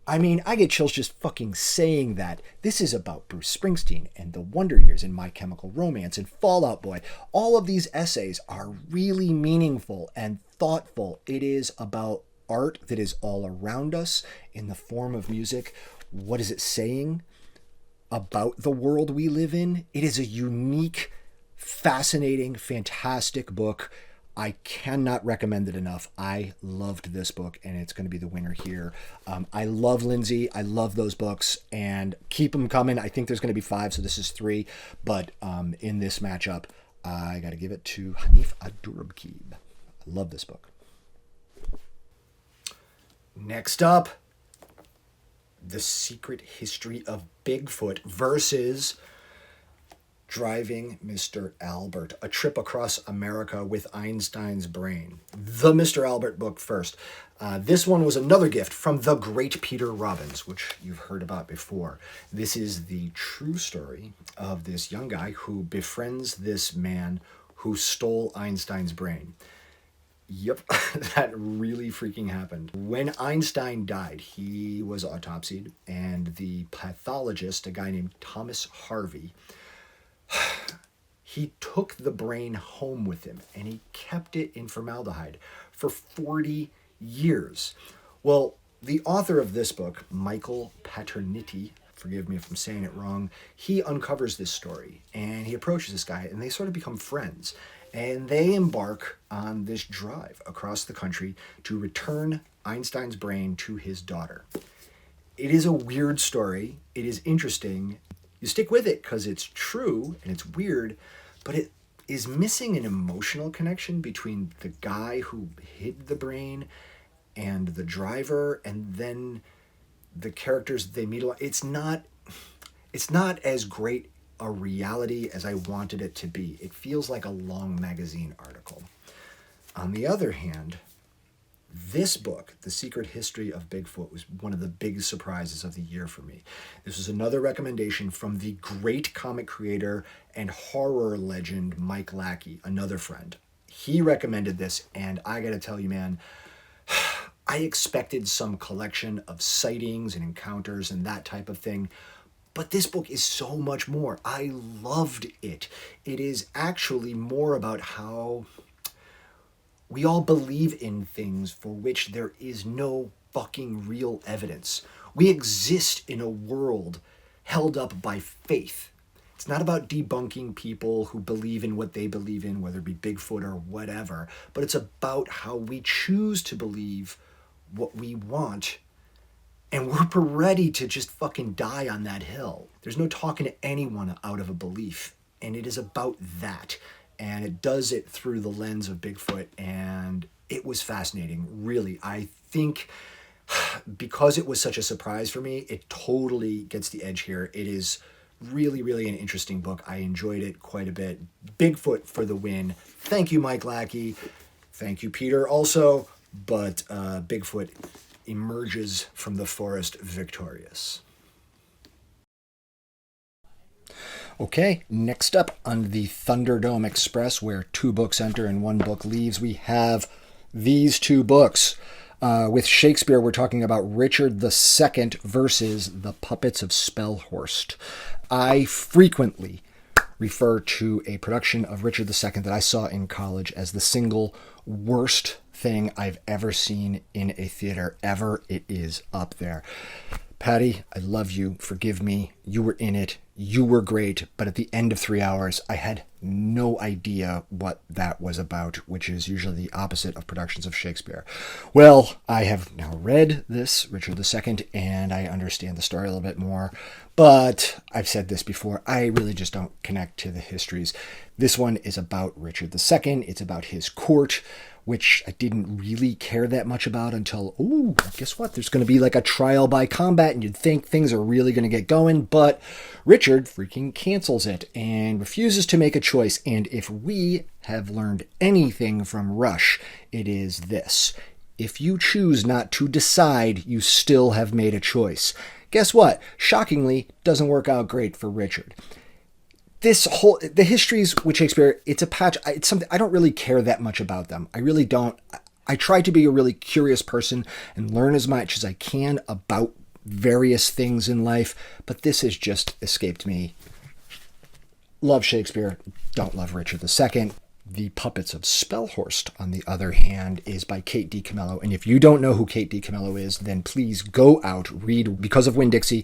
I mean, I get chills just fucking saying that. This is about Bruce Springsteen and the Wonder Years and My Chemical Romance and Fall Out Boy. All of these essays are really meaningful and thoughtful. It is about art that is all around us in the form of music. What is it saying about the world we live in? It is a unique, fascinating, fantastic book. I cannot recommend it enough. I loved this book, and it's going to be the winner here. I love Lindsay. I love those books, and keep them coming. I think there's going to be 5, so this is 3. But in this matchup, I got to give it to Hanif Abdurraqib. I love this book. Next up, The Secret History of Bigfoot versus Driving Mr. Albert, A Trip Across America with Einstein's Brain. The Mr. Albert book first. This one was another gift from the great Peter Robbins, which you've heard about before. This is the true story of this young guy who befriends this man who stole Einstein's brain. Yep, that really freaking happened. When Einstein died, he was autopsied, and the pathologist, a guy named Thomas Harvey, He took the brain home with him and he kept it in formaldehyde for 40 years. Well, the author of this book, Michael Paterniti, forgive me if I'm saying it wrong, he uncovers this story and he approaches this guy and they sort of become friends. And they embark on this drive across the country to return Einstein's brain to his daughter. It is a weird story. It is interesting. You stick with it because it's true and it's weird, but it is missing an emotional connection between the guy who hid the brain and the driver, and then the characters they meet. It's not as great a reality as I wanted it to be. It feels like a long magazine article. On the other hand, this book, The Secret History of Bigfoot, was one of the big surprises of the year for me. This was another recommendation from the great comic creator and horror legend Mike Lackey, another friend. He recommended this, and I gotta tell you, man, I expected some collection of sightings and encounters and that type of thing, but this book is so much more. I loved it. It is actually more about how we all believe in things for which there is no fucking real evidence. We exist in a world held up by faith. It's not about debunking people who believe in what they believe in, whether it be Bigfoot or whatever, but it's about how we choose to believe what we want, and we're ready to just fucking die on that hill. There's no talking to anyone out of a belief, and it is about that. And it does it through the lens of Bigfoot, and it was fascinating, really. I think because it was such a surprise for me, it totally gets the edge here. It is really, really an interesting book. I enjoyed it quite a bit. Bigfoot for the win. Thank you, Mike Lackey. Thank you, Peter, also. But Bigfoot emerges from the forest victorious. Okay, next up on the Thunderdome Express, where 2 books enter and 1 book leaves, we have these 2 books. With Shakespeare, we're talking about Richard II versus the Puppets of Spellhorst. I frequently refer to a production of Richard II that I saw in college as the single worst thing I've ever seen in a theater ever. It is up there. Patty, I love you. Forgive me. You were in it. You were great. But at the end of 3 hours, I had no idea what that was about, which is usually the opposite of productions of Shakespeare. Well, I have now read this, Richard II, and I understand the story a little bit more. But I've said this before, I really just don't connect to the histories. This one is about Richard II. It's about his court, which I didn't really care that much about until, guess what? There's going to be like a trial by combat, and you'd think things are really going to get going, but Richard freaking cancels it and refuses to make a choice. And if we have learned anything from Rush, it is this. If you choose not to decide, you still have made a choice. Guess what? Shockingly, doesn't work out great for Richard. The histories with Shakespeare, it's a patch. It's something I don't really care that much about them. I really don't. I try to be a really curious person and learn as much as I can about various things in life, but this has just escaped me. Love Shakespeare, don't love Richard II. The Puppets of Spellhorst, on the other hand, is by Kate DiCamillo. And if you don't know who Kate DiCamillo is, then please go out, read Because of Winn-Dixie,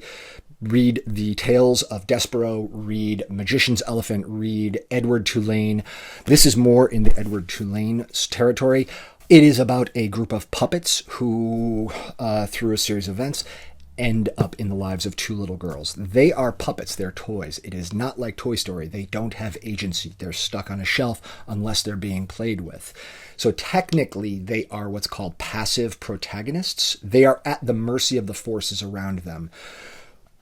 read The Tales of Despero, read Magician's Elephant, read Edward Tulane. This is more in the Edward Tulane territory. It is about a group of puppets who, through a series of events, end up in the lives of 2 little girls. They are puppets. They're toys. It is not like Toy Story. They don't have agency. They're stuck on a shelf unless they're being played with. So technically, they are what's called passive protagonists. They are at the mercy of the forces around them.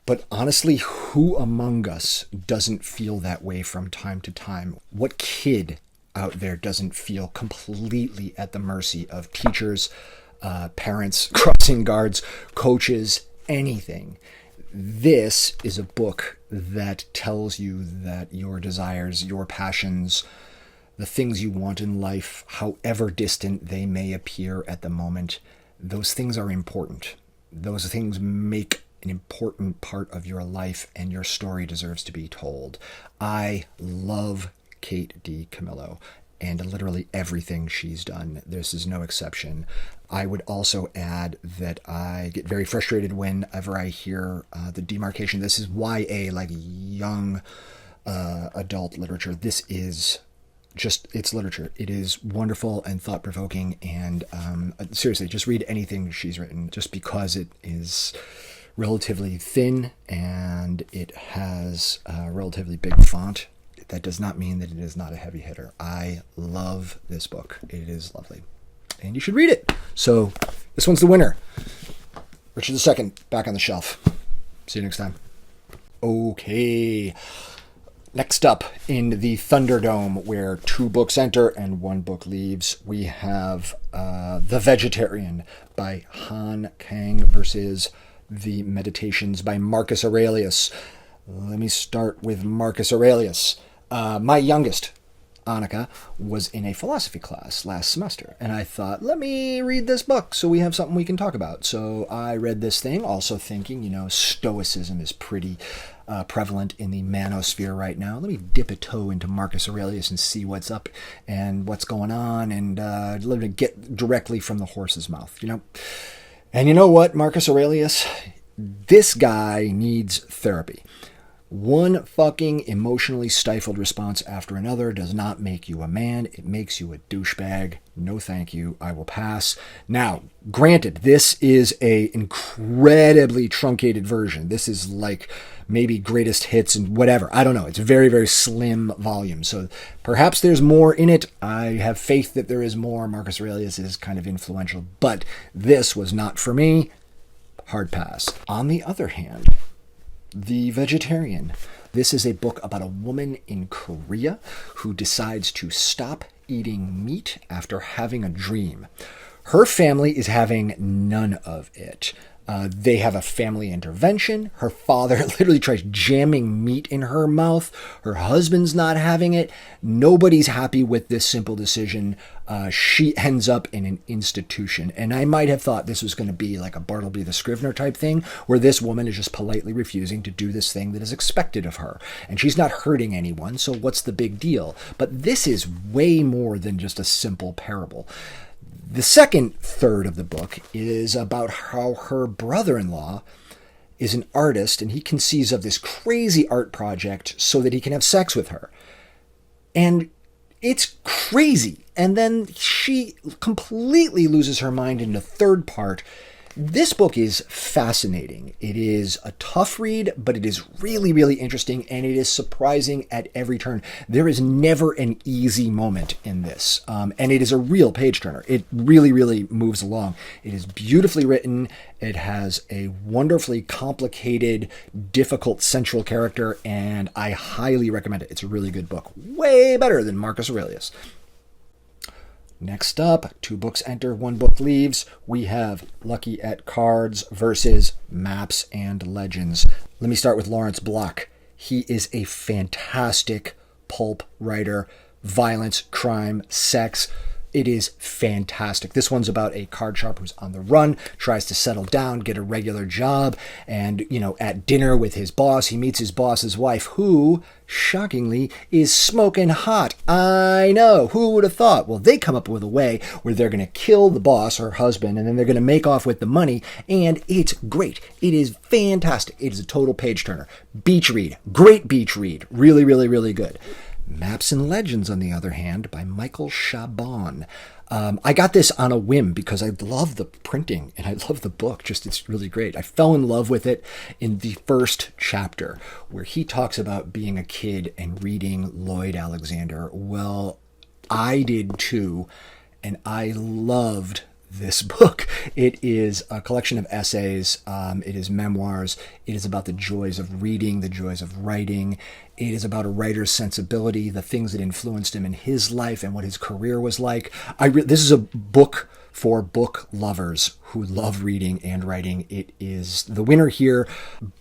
But honestly, who among us doesn't feel that way from time to time? What kid out there doesn't feel completely at the mercy of teachers, parents, crossing guards, coaches, anything? This is a book that tells you that your desires, your passions, the things you want in life, however distant they may appear at the moment, those things are important. Those things make an important part of your life, and your story deserves to be told. I love Kate DiCamillo and literally everything she's done. This is no exception. I would also add that I get very frustrated whenever I hear the demarcation. This is YA, like young adult literature. This is just, it's literature. It is wonderful and thought-provoking, and seriously, just read anything she's written, just because it is relatively thin and it has a relatively big font. That does not mean that it is not a heavy hitter. I love this book. It is lovely. And you should read it. So this one's the winner. Richard II, back on the shelf. See you next time. Okay. Next up, in the Thunderdome, where 2 books enter and 1 book leaves, we have The Vegetarian by Han Kang versus The Meditations by Marcus Aurelius. Let me start with Marcus Aurelius. My youngest, Annika, was in a philosophy class last semester, and I thought, let me read this book so we have something we can talk about. So I read this thing, also thinking, Stoicism is pretty prevalent in the manosphere right now. Let me dip a toe into Marcus Aurelius and see what's up and what's going on, and let me get directly from the horse's mouth, And you know what, Marcus Aurelius? This guy needs therapy. One fucking emotionally stifled response after another does not make you a man. It makes you a douchebag. No thank you. I will pass. Now, granted, this is a incredibly truncated version. This is like maybe greatest hits and whatever. I don't know. It's a very, very slim volume. So perhaps there's more in it. I have faith that there is more. Marcus Aurelius is kind of influential, but this was not for me. Hard pass. On the other hand, The Vegetarian. This is a book about a woman in Korea who decides to stop eating meat after having a dream. Her family is having none of it. They have a family intervention. Her father literally tries jamming meat in her mouth. Her husband's not having it. Nobody's happy with this simple decision. She ends up in an institution. And I might have thought this was going to be like a Bartleby the Scrivener type thing, where this woman is just politely refusing to do this thing that is expected of her. And she's not hurting anyone, so what's the big deal? But this is way more than just a simple parable. The second third of the book is about how her brother-in-law is an artist, and he conceives of this crazy art project so that he can have sex with her. And it's crazy. And then she completely loses her mind in the third part. This book is fascinating. It is a tough read, but it is really, really interesting, and it is surprising at every turn. There is never an easy moment in this, and it is a real page-turner. It really, really moves along. It is beautifully written. It has a wonderfully complicated, difficult central character, and I highly recommend it. It's a really good book. Way better than Marcus Aurelius. Next up, 2 books enter, 1 book leaves. We have Lucky at Cards versus Maps and Legends. Let me start with Lawrence Block. He is a fantastic pulp writer. Violence, crime, sex. It is fantastic. This one's about a card sharp who's on the run, tries to settle down, get a regular job, and, at dinner with his boss, he meets his boss's wife, who, shockingly, is smoking hot. I know. Who would have thought? Well, they come up with a way where they're going to kill the boss, her husband, and then they're going to make off with the money, and it's great. It is fantastic. It is a total page-turner. Beach read. Great beach read. Really, really, really good. Maps and Legends, on the other hand, by Michael Chabon. I got this on a whim because I love the printing and I love the book. It's really great. I fell in love with it in the first chapter where he talks about being a kid and reading Lloyd Alexander. Well, I did too, and I loved this book. It is a collection of essays. It is memoirs. It is about the joys of reading, the joys of writing. It is about a writer's sensibility, the things that influenced him in his life and what his career was like. This is a book for book lovers who love reading and writing. It is the winner here,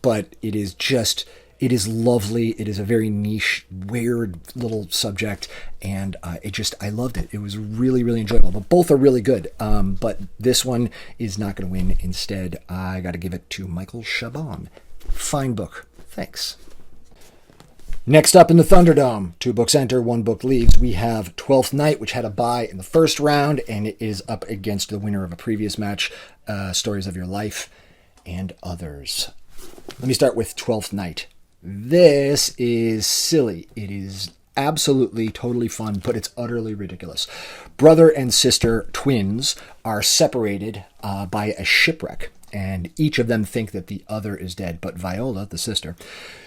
but it is just It is lovely. It is a very niche, weird little subject, and I loved it. It was really, really enjoyable. But both are really good. But this one is not going to win. Instead, I got to give it to Michael Chabon. Fine book. Thanks. Next up in the Thunderdome, 2 books enter, 1 book leaves. We have Twelfth Night, which had a bye in the first round, and it is up against the winner of a previous match, Stories of Your Life and Others. Let me start with Twelfth Night. This is silly. It is absolutely totally fun, but it's utterly ridiculous. Brother and sister twins are separated by a shipwreck, and each of them think that the other is dead. But Viola, the sister,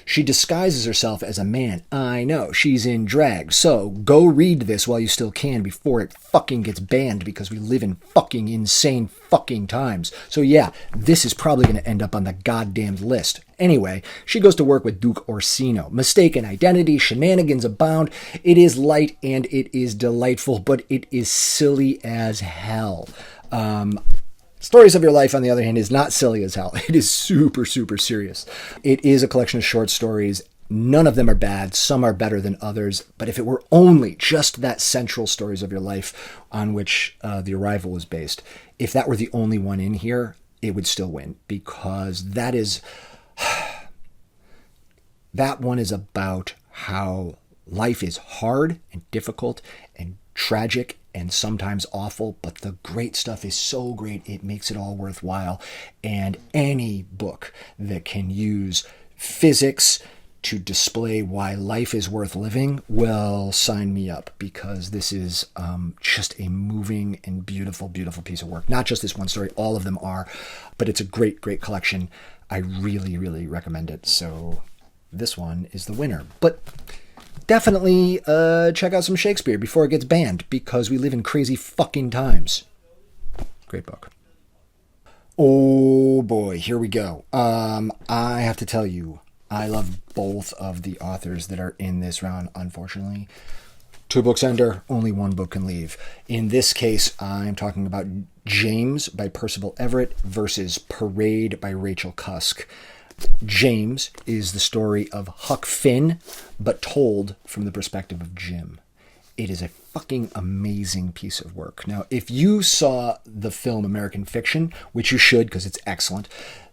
she disguises herself as a man. I know, she's in drag. So go read this while you still can before it fucking gets banned, because we live in fucking insane fucking times. So yeah, this is probably going to end up on the goddamn list. Anyway, she goes to work with Duke Orsino. Mistaken identity, shenanigans abound. It is light and it is delightful, but it is silly as hell. Stories of Your Life, on the other hand, is not silly as hell. It is super, super serious. It is a collection of short stories. None of them are bad. Some are better than others. But if it were only just that central Stories of Your Life on which The Arrival was based, if that were the only one in here, it would still win, because that one is about how life is hard and difficult and tragic and sometimes awful, but the great stuff is so great it makes it all worthwhile. And any book that can use physics to display why life is worth living will sign me up, because this is just a moving and beautiful, beautiful piece of work. Not just this one story, all of them are, but it's a great, great collection. I really, really recommend it. So this one is the winner. But definitely check out some Shakespeare before it gets banned, because we live in crazy fucking times. Great book. Oh boy, here we go. I have to tell you, I love both of the authors that are in this round, unfortunately. 2 books enter, only 1 book can leave. In this case, I'm talking about James by Percival Everett versus Parade by Rachel Cusk. James is the story of Huck Finn, but told from the perspective of Jim. It is a fucking amazing piece of work. Now, if you saw the film American Fiction, which you should because it's excellent,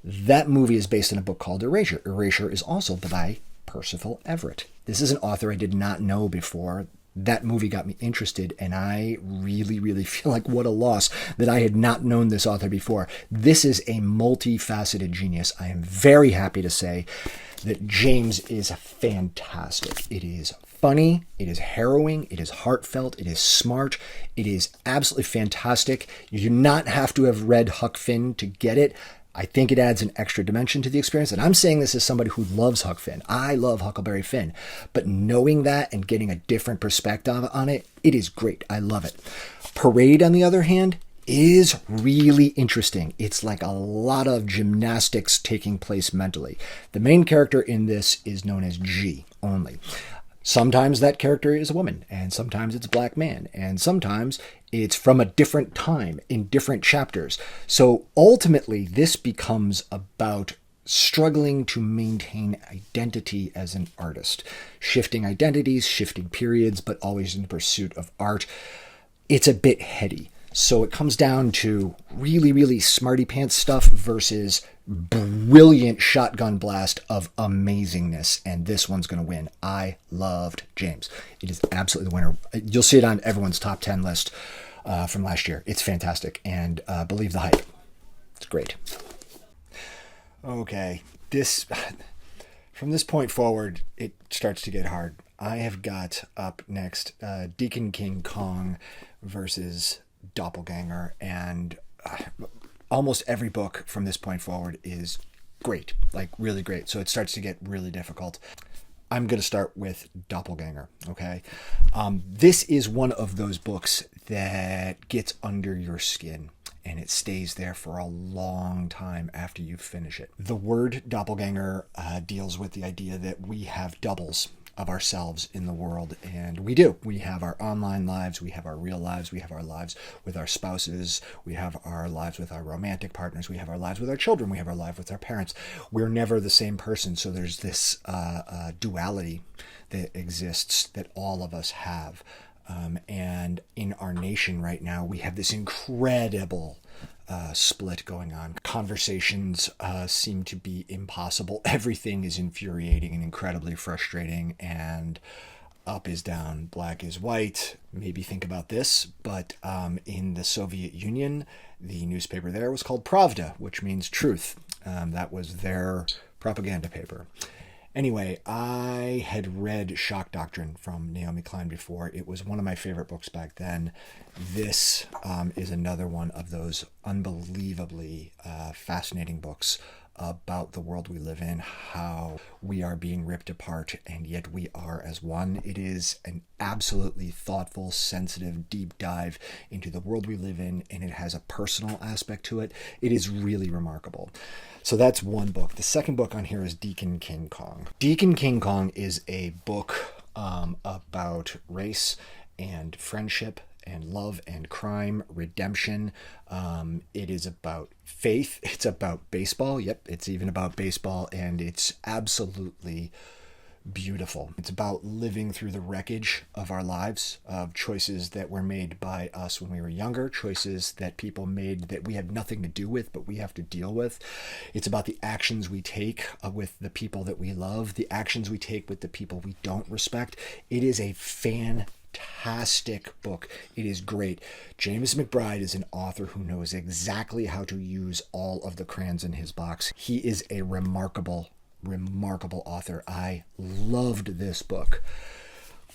that movie is based on a book called Erasure. Erasure is also by Percival Everett. This is an author I did not know before. That movie got me interested, and I really, really feel like what a loss that I had not known this author before. This is a multifaceted genius. I am very happy to say that James is fantastic. It is funny, it is harrowing, it is heartfelt, it is smart, it is absolutely fantastic. You do not have to have read Huck Finn to get it. I think it adds an extra dimension to the experience. And I'm saying this as somebody who loves Huck Finn. I love Huckleberry Finn. But knowing that and getting a different perspective on it, it is great. I love it. Parade, on the other hand, is really interesting. It's like a lot of gymnastics taking place mentally. The main character in this is known as G only. Sometimes that character is a woman, and sometimes it's a black man, and sometimes it's from a different time in different chapters. So ultimately, this becomes about struggling to maintain identity as an artist. Shifting identities, shifting periods, but always in pursuit of art. It's a bit heady. So it comes down to really, really smarty pants stuff versus brilliant shotgun blast of amazingness. And this one's going to win. I loved James. It is absolutely the winner. You'll see it on everyone's top 10 list from last year. It's fantastic. And believe the hype. It's great. Okay. From this point forward, it starts to get hard. I have got up next Deacon King Kong versus Doppelganger, and almost every book from this point forward is great, like really great. So it starts to get really difficult. I'm going to start with Doppelganger, okay? This is one of those books that gets under your skin, and it stays there for a long time after you finish it. The word doppelganger deals with the idea that we have doubles, of ourselves in the world. And we do. We have our online lives, we have our real lives, we have our lives with our spouses, we have our lives with our romantic partners, we have our lives with our children, we have our life with our parents. We're never the same person. So there's this duality that exists that all of us have. And in our nation right now, we have this incredible split going on. Conversations seem to be impossible. Everything is infuriating and incredibly frustrating, and up is down, black is white. Maybe think about this, but in the Soviet Union, the newspaper there was called Pravda, which means truth. That was their propaganda paper. Anyway, I had read Shock Doctrine from Naomi Klein before. It was one of my favorite books back then. This is another one of those unbelievably fascinating books about the world we live in, how we are being ripped apart, and yet we are as one. It is an absolutely thoughtful, sensitive, deep dive into the world we live in, and it has a personal aspect to it. It is really remarkable. So that's one book. The second book on here is Deacon King Kong. Deacon King Kong is a book about race and friendship and love and crime, redemption. It is about faith. It's about baseball. Yep, it's even about baseball, and it's absolutely beautiful. It's about living through the wreckage of our lives, of choices that were made by us when we were younger, choices that people made that we had nothing to do with, but we have to deal with. It's about the actions we take with the people that we love, the actions we take with the people we don't respect. It is a fantastic book. It is great. James McBride is an author who knows exactly how to use all of the crayons in his box. He is a remarkable author. I loved this book,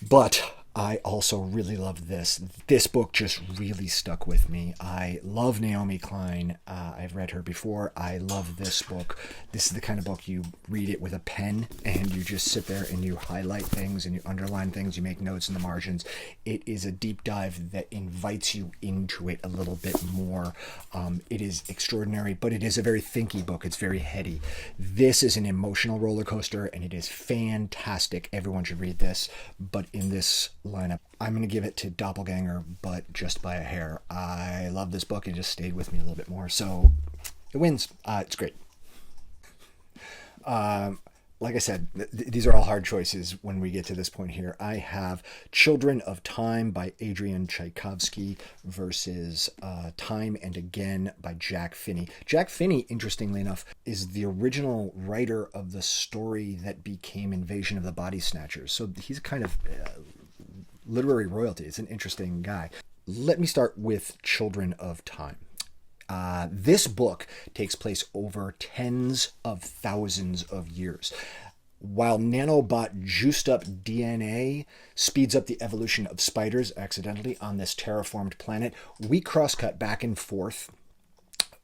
but I also really loved this. This book just really stuck with me. I love Naomi Klein. I've read her before. I love this book. This is the kind of book you read it with a pen and you just sit there and you highlight things and you underline things. You make notes in the margins. It is a deep dive that invites you into it a little bit more. It is extraordinary, but it is a very thinky book. It's very heady. This is an emotional roller coaster, and it is fantastic. Everyone should read this, but in this lineup, I'm going to give it to Doppelganger, but just by a hair. I love this book. It just stayed with me a little bit more, so it wins. It's great. Like I said, these are all hard choices when we get to this point here. I have Children of Time by Adrian Tchaikovsky versus Time and Again by Jack Finney. Jack Finney, interestingly enough, is the original writer of the story that became Invasion of the Body Snatchers. So he's kind of literary royalty. It's an interesting guy. Let me start with Children of Time. This book takes place over tens of thousands of years. While nanobot juiced up DNA speeds up the evolution of spiders accidentally on this terraformed planet, we crosscut back and forth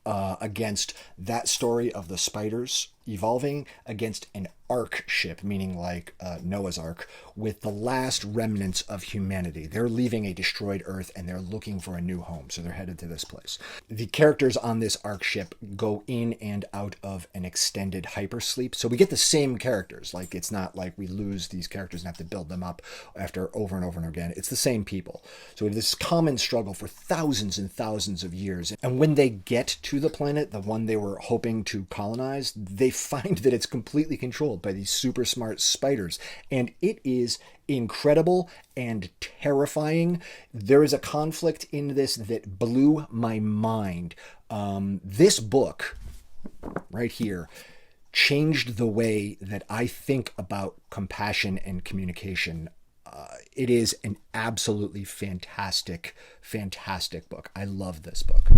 against that story of the spiders evolving against an ark ship, meaning like Noah's Ark, with the last remnants of humanity. They're leaving a destroyed Earth and they're looking for a new home, so they're headed to this place. The characters on this ark ship go in and out of an extended hypersleep, so we get the same characters. Like, it's not like we lose these characters and have to build them up after over and over and again. It's the same people. So we have this common struggle for thousands and thousands of years, and when they get to the planet, the one they were hoping to colonize, they find that it's completely controlled by these super smart spiders, and it is incredible and terrifying. There is a conflict in this that blew my mind. This book right here changed the way that I think about compassion and communication. It is an absolutely fantastic book. I love this book.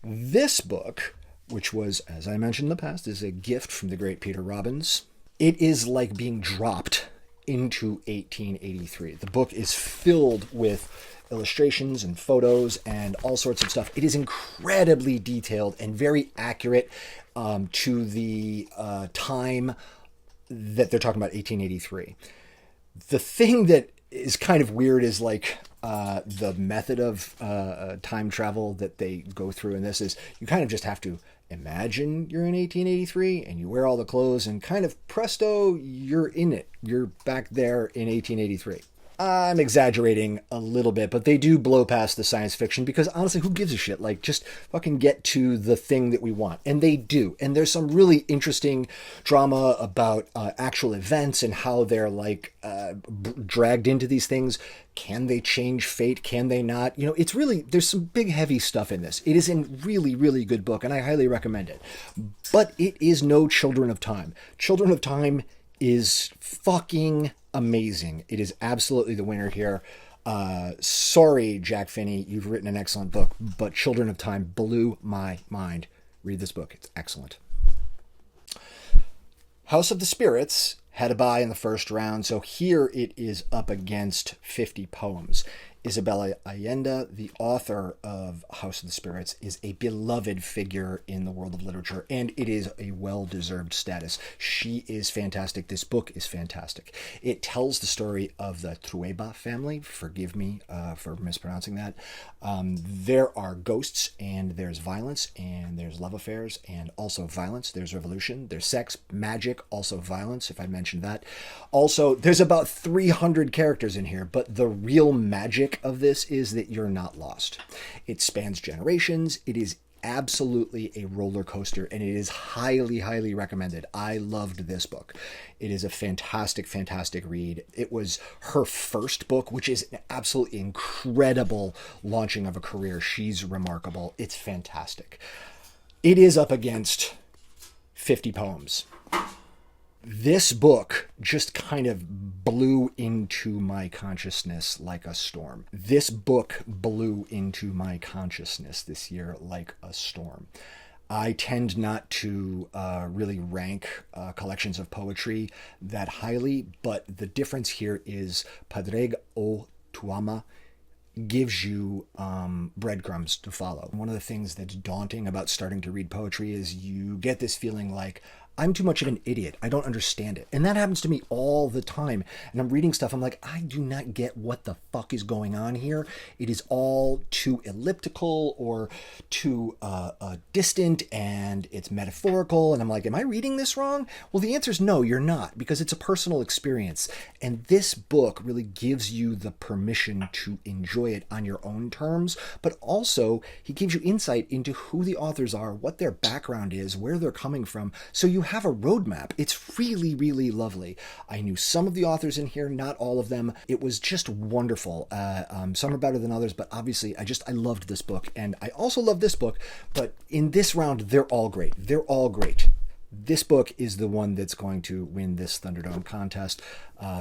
This book, which was, as I mentioned in the past, is a gift from the great Peter Robbins. It is like being dropped into 1883. The book is filled with illustrations and photos and all sorts of stuff. It is incredibly detailed and very accurate to the time that they're talking about, 1883. The thing that is kind of weird is like the method of time travel that they go through in this is you kind of just have to Imagine you're in 1883 and you wear all the clothes and kind of presto, you're in it. You're back there in 1883. I'm exaggerating a little bit, but they do blow past the science fiction because honestly, who gives a shit? Like, just fucking get to the thing that we want. And they do. And there's some really interesting drama about actual events and how they're like dragged into these things. Can they change fate? Can they not? You know, it's really, there's some big heavy stuff in this. It is a really, really good book and I highly recommend it. But it is no Children of Time. Children of Time is fucking amazing. It is absolutely the winner here. Sorry, Jack Finney, you've written an excellent book, but Children of Time blew my mind. Read this book. It's excellent. House of the Spirits had a bye in the first round, so here it is up against 50 Poems. Isabella Allende, the author of House of the Spirits, is a beloved figure in the world of literature, and it is a well-deserved status. She is fantastic. This book is fantastic. It tells the story of the Trueba family. Forgive me for mispronouncing that. There are ghosts, and there's violence, and there's love affairs, and also violence. There's revolution. There's sex, magic, also violence, if I mentioned that. Also, there's about 300 characters in here, but the real magic of this is that you're not lost. It spans generations. It is absolutely a roller coaster, and it is highly, highly recommended. I loved this book. It is a fantastic, fantastic read. It was her first book, which is an absolutely incredible launching of a career. She's remarkable. It's fantastic. It is up against 50 Poems. This book just kind of blew into my consciousness like a storm. This book blew into my consciousness this year like a storm. I tend not to really rank collections of poetry that highly, but the difference here is Padreg o Tuama gives you breadcrumbs to follow. One of the things that's daunting about starting to read poetry is you get this feeling like, I'm too much of an idiot. I don't understand it. And that happens to me all the time. And I'm reading stuff, I'm like, I do not get what the fuck is going on here. It is all too elliptical or too distant, and it's metaphorical. And I'm like, am I reading this wrong? Well, the answer is no, you're not, because it's a personal experience. And this book really gives you the permission to enjoy it on your own terms, but also he gives you insight into who the authors are, what their background is, where they're coming from. So you have a roadmap. It's really, really lovely. I knew some of the authors in here, not all of them. It was just wonderful. Some are better than others, but obviously I loved this book. And I also love this book, but in this round, they're all great. They're all great. This book is the one that's going to win this Thunderdome contest.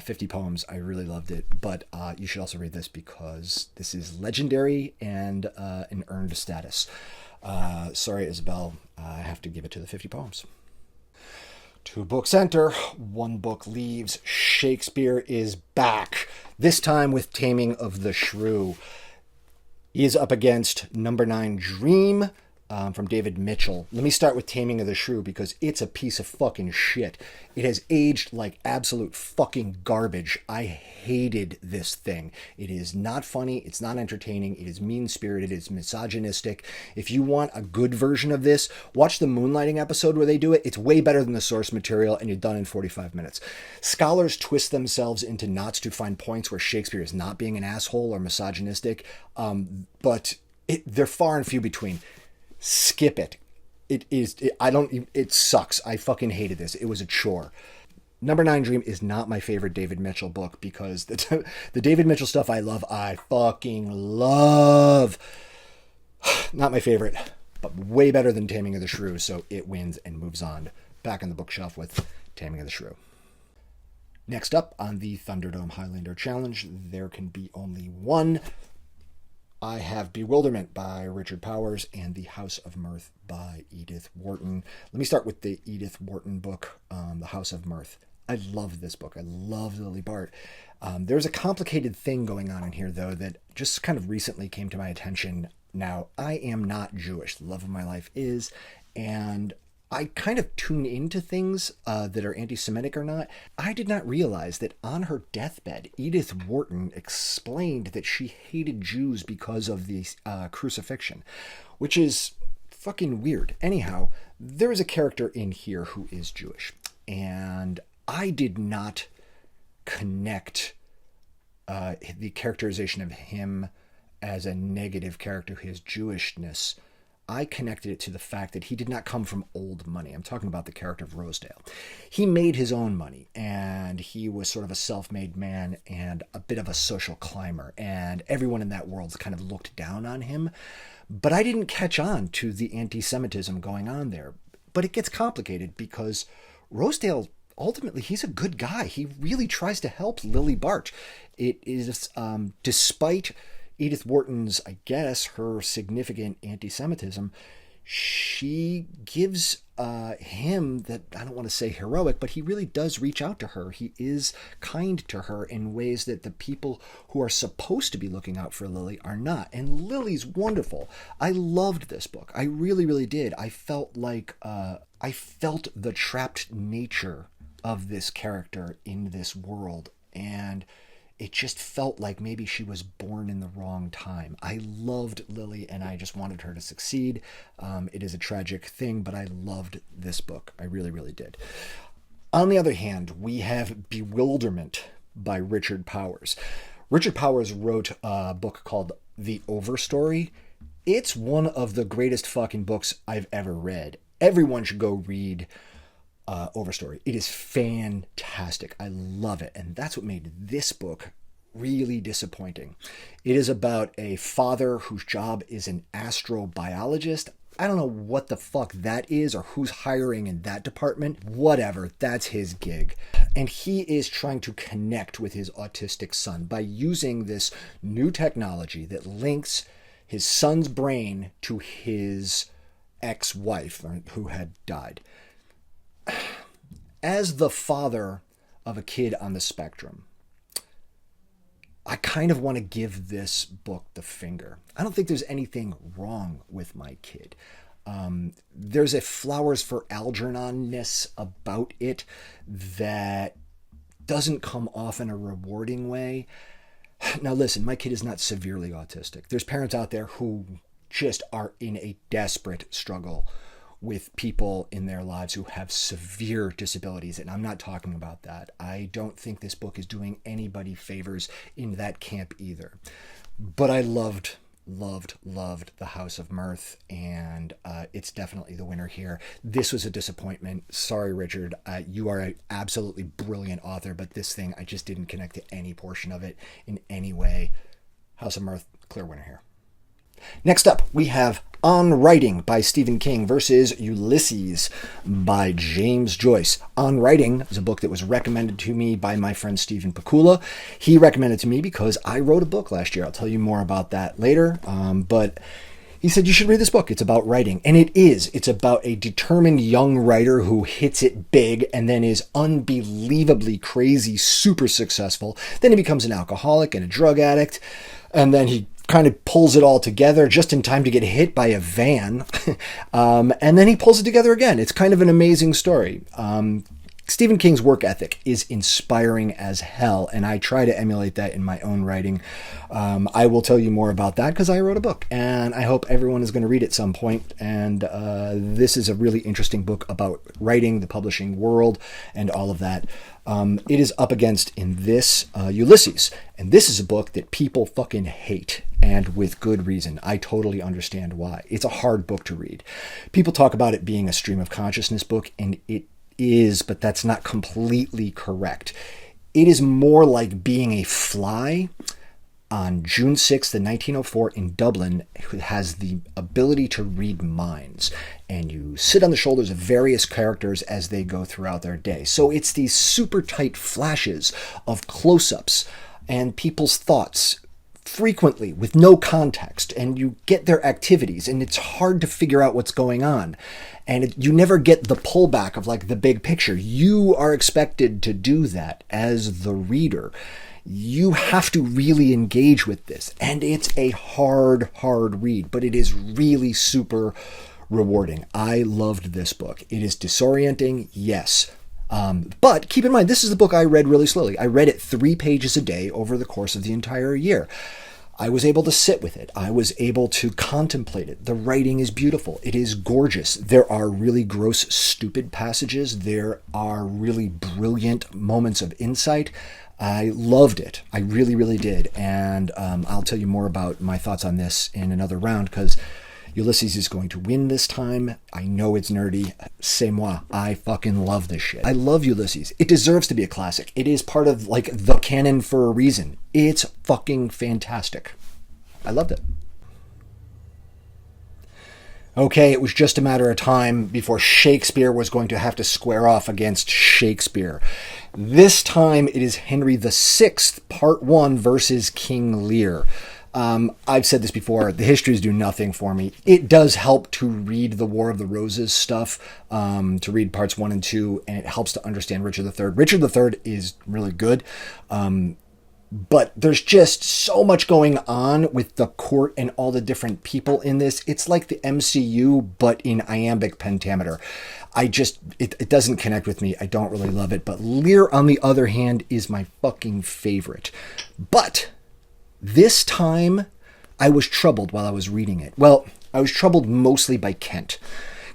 50 Poems, I really loved it, but you should also read this because this is legendary and an earned status. Sorry, Isabel, I have to give it to the 50 Poems. 2 books enter, 1 book leaves. Shakespeare is back, this time with Taming of the Shrew. He is up against number 9 Dream from David Mitchell. Let me start with Taming of the Shrew because it's a piece of fucking shit. It has aged like absolute fucking garbage. I hated this thing. It is not funny. It's not entertaining. It is mean-spirited. It's misogynistic. If you want a good version of this, watch the Moonlighting episode where they do it. It's way better than the source material, and you're done in 45 minutes. Scholars twist themselves into knots to find points where Shakespeare is not being an asshole or misogynistic, but they're far and few between. Skip it. It sucks. I fucking hated this. It was a chore. Number 9 Dream is not my favorite David Mitchell book because the David Mitchell stuff I fucking love. Not my favorite, but way better than Taming of the Shrew, so it wins and moves on. Back on the bookshelf with Taming of the Shrew. Next up on the Thunderdome Highlander Challenge, there can be only one. I have Bewilderment by Richard Powers and The House of Mirth by Edith Wharton. Let me start with the Edith Wharton book, The House of Mirth. I love this book. I love Lily Bart. There's a complicated thing going on in here, though, that just kind of recently came to my attention. Now, I am not Jewish. The love of my life is, and I kind of tune into things that are anti-Semitic or not. I did not realize that on her deathbed, Edith Wharton explained that she hated Jews because of the crucifixion, which is fucking weird. Anyhow, there is a character in here who is Jewish, and I did not connect the characterization of him as a negative character, his Jewishness. I connected it to the fact that he did not come from old money. I'm talking about the character of Rosedale. He made his own money, and he was sort of a self-made man and a bit of a social climber, and everyone in that world kind of looked down on him. But I didn't catch on to the anti-Semitism going on there. But it gets complicated because Rosedale, ultimately, he's a good guy. He really tries to help Lily Bart. It is, despite Edith Wharton's, I guess, her significant anti-Semitism, she gives him that, I don't want to say heroic, but he really does reach out to her. He is kind to her in ways that the people who are supposed to be looking out for Lily are not. And Lily's wonderful. I loved this book. I really, really did. I felt like I felt the trapped nature of this character in this world, and it just felt like maybe she was born in the wrong time. I loved Lily, and I just wanted her to succeed. It is a tragic thing, but I loved this book. I really, really did. On the other hand, we have Bewilderment by Richard Powers. Richard Powers wrote a book called The Overstory. It's one of the greatest fucking books I've ever read. Everyone should go read Overstory. It is fantastic. I love it. And that's what made this book really disappointing. It is about a father whose job is an astrobiologist. I don't know what the fuck that is or who's hiring in that department. Whatever, that's his gig. And he is trying to connect with his autistic son by using this new technology that links his son's brain to his ex-wife who had died. As the father of a kid on the spectrum, I kind of want to give this book the finger. I don't think there's anything wrong with my kid. There's a flowers for Algernon-ness about it that doesn't come off in a rewarding way. Now listen, my kid is not severely autistic. There's parents out there who just are in a desperate struggle with people in their lives who have severe disabilities, and I'm not talking about that. I don't think this book is doing anybody favors in that camp either. But I loved The House of Mirth, and it's definitely the winner here. This was a disappointment. Sorry, Richard. You are an absolutely brilliant author, but this thing, I just didn't connect to any portion of it in any way. House of Mirth, clear winner here. Next up, we have On Writing by Stephen King versus Ulysses by James Joyce. On Writing is a book that was recommended to me by my friend Stephen Pakula. He recommended it to me because I wrote a book last year. I'll tell you more about that later. But he said, you should read this book. It's about writing. And it is. It's about a determined young writer who hits it big and then is unbelievably crazy, super successful. Then he becomes an alcoholic and a drug addict. And then he kind of pulls it all together just in time to get hit by a van. And then he pulls it together again. It's kind of an amazing story. Stephen King's work ethic is inspiring as hell, and I try to emulate that in my own writing. I will tell you more about that because I wrote a book, and I hope everyone is going to read it at some point. And this is a really interesting book about writing, the publishing world, and all of that. It is up against, in this, Ulysses. And this is a book that people fucking hate, and with good reason. I totally understand why. It's a hard book to read. People talk about it being a stream of consciousness book, and it is, but that's not completely correct. It is more like being a fly on June 6th, 1904 in Dublin, who has the ability to read minds. And you sit on the shoulders of various characters as they go throughout their day. So it's these super tight flashes of close-ups and people's thoughts frequently with no context, and you get their activities, and it's hard to figure out what's going on. And you never get the pullback of like the big picture. You are expected to do that as the reader. You have to really engage with this. And it's a hard read, but it is really super rewarding. I loved this book. It is disorienting, yes. But keep in mind, this is the book I read really slowly. I read it 3 pages a day over the course of the entire year. I was able to sit with it. I was able to contemplate it. The writing is beautiful. It is gorgeous. There are really gross, stupid passages. There are really brilliant moments of insight. I loved it. I really, really did. And I'll tell you more about my thoughts on this in another round, because Ulysses is going to win this time. I know it's nerdy. C'est moi. I fucking love this shit. I love Ulysses. It deserves to be a classic. It is part of, like, the canon for a reason. It's fucking fantastic. I loved it. Okay, it was just a matter of time before Shakespeare was going to have to square off against Shakespeare. This time it is Henry VI, Part 1 versus King Lear. I've said this before, the histories do nothing for me. It does help to read the War of the Roses stuff, to read parts 1 and 2, and it helps to understand Richard III. Richard III is really good, but there's just so much going on with the court and all the different people in this. It's like the MCU, but in iambic pentameter. It doesn't connect with me. I don't really love it. But Lear, on the other hand, is my fucking favorite. But this time, I was troubled while I was reading it. Well, I was troubled mostly by Kent.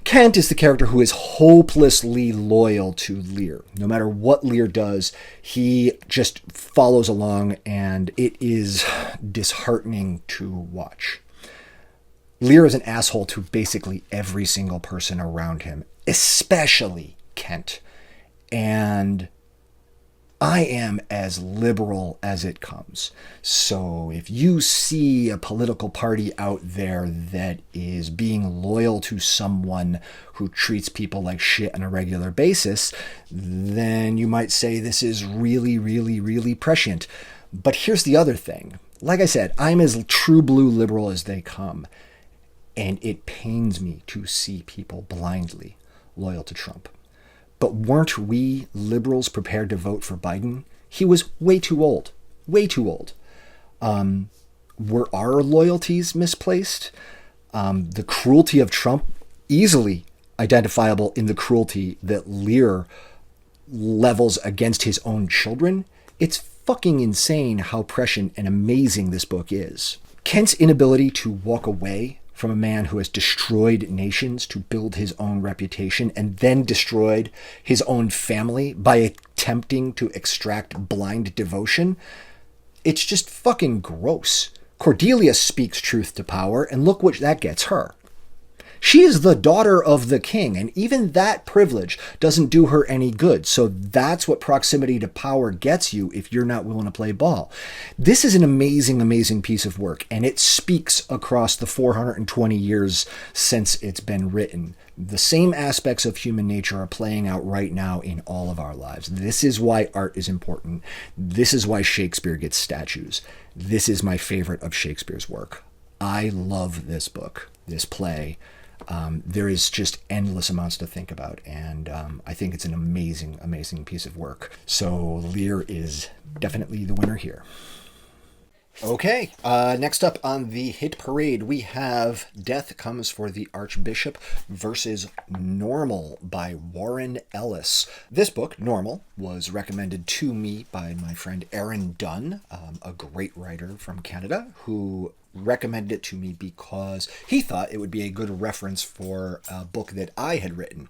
Kent is the character who is hopelessly loyal to Lear. No matter what Lear does, he just follows along, and it is disheartening to watch. Lear is an asshole to basically every single person around him, especially Kent. And I am as liberal as it comes. So if you see a political party out there that is being loyal to someone who treats people like shit on a regular basis, then you might say this is really, really, really prescient. But here's the other thing. Like I said, I'm as true blue liberal as they come. And it pains me to see people blindly loyal to Trump. But weren't we liberals prepared to vote for Biden? He was way too old. Way too old. Were our loyalties misplaced? The cruelty of Trump, easily identifiable in the cruelty that Lear levels against his own children. It's fucking insane how prescient and amazing this book is. Kent's inability to walk away from a man who has destroyed nations to build his own reputation and then destroyed his own family by attempting to extract blind devotion. It's just fucking gross. Cordelia speaks truth to power, and look what that gets her. She is the daughter of the king, and even that privilege doesn't do her any good. So that's what proximity to power gets you if you're not willing to play ball. This is an amazing, amazing piece of work, and it speaks across the 420 years since it's been written. The same aspects of human nature are playing out right now in all of our lives. This is why art is important. This is why Shakespeare gets statues. This is my favorite of Shakespeare's work. I love this book, this play. There is just endless amounts to think about, and I think it's an amazing, amazing piece of work. So Lear is definitely the winner here. Okay, next up on the hit parade, we have Death Comes for the Archbishop versus Normal by Warren Ellis. This book, Normal, was recommended to me by my friend Aaron Dunn, a great writer from Canada, who recommended it to me because he thought it would be a good reference for a book that I had written.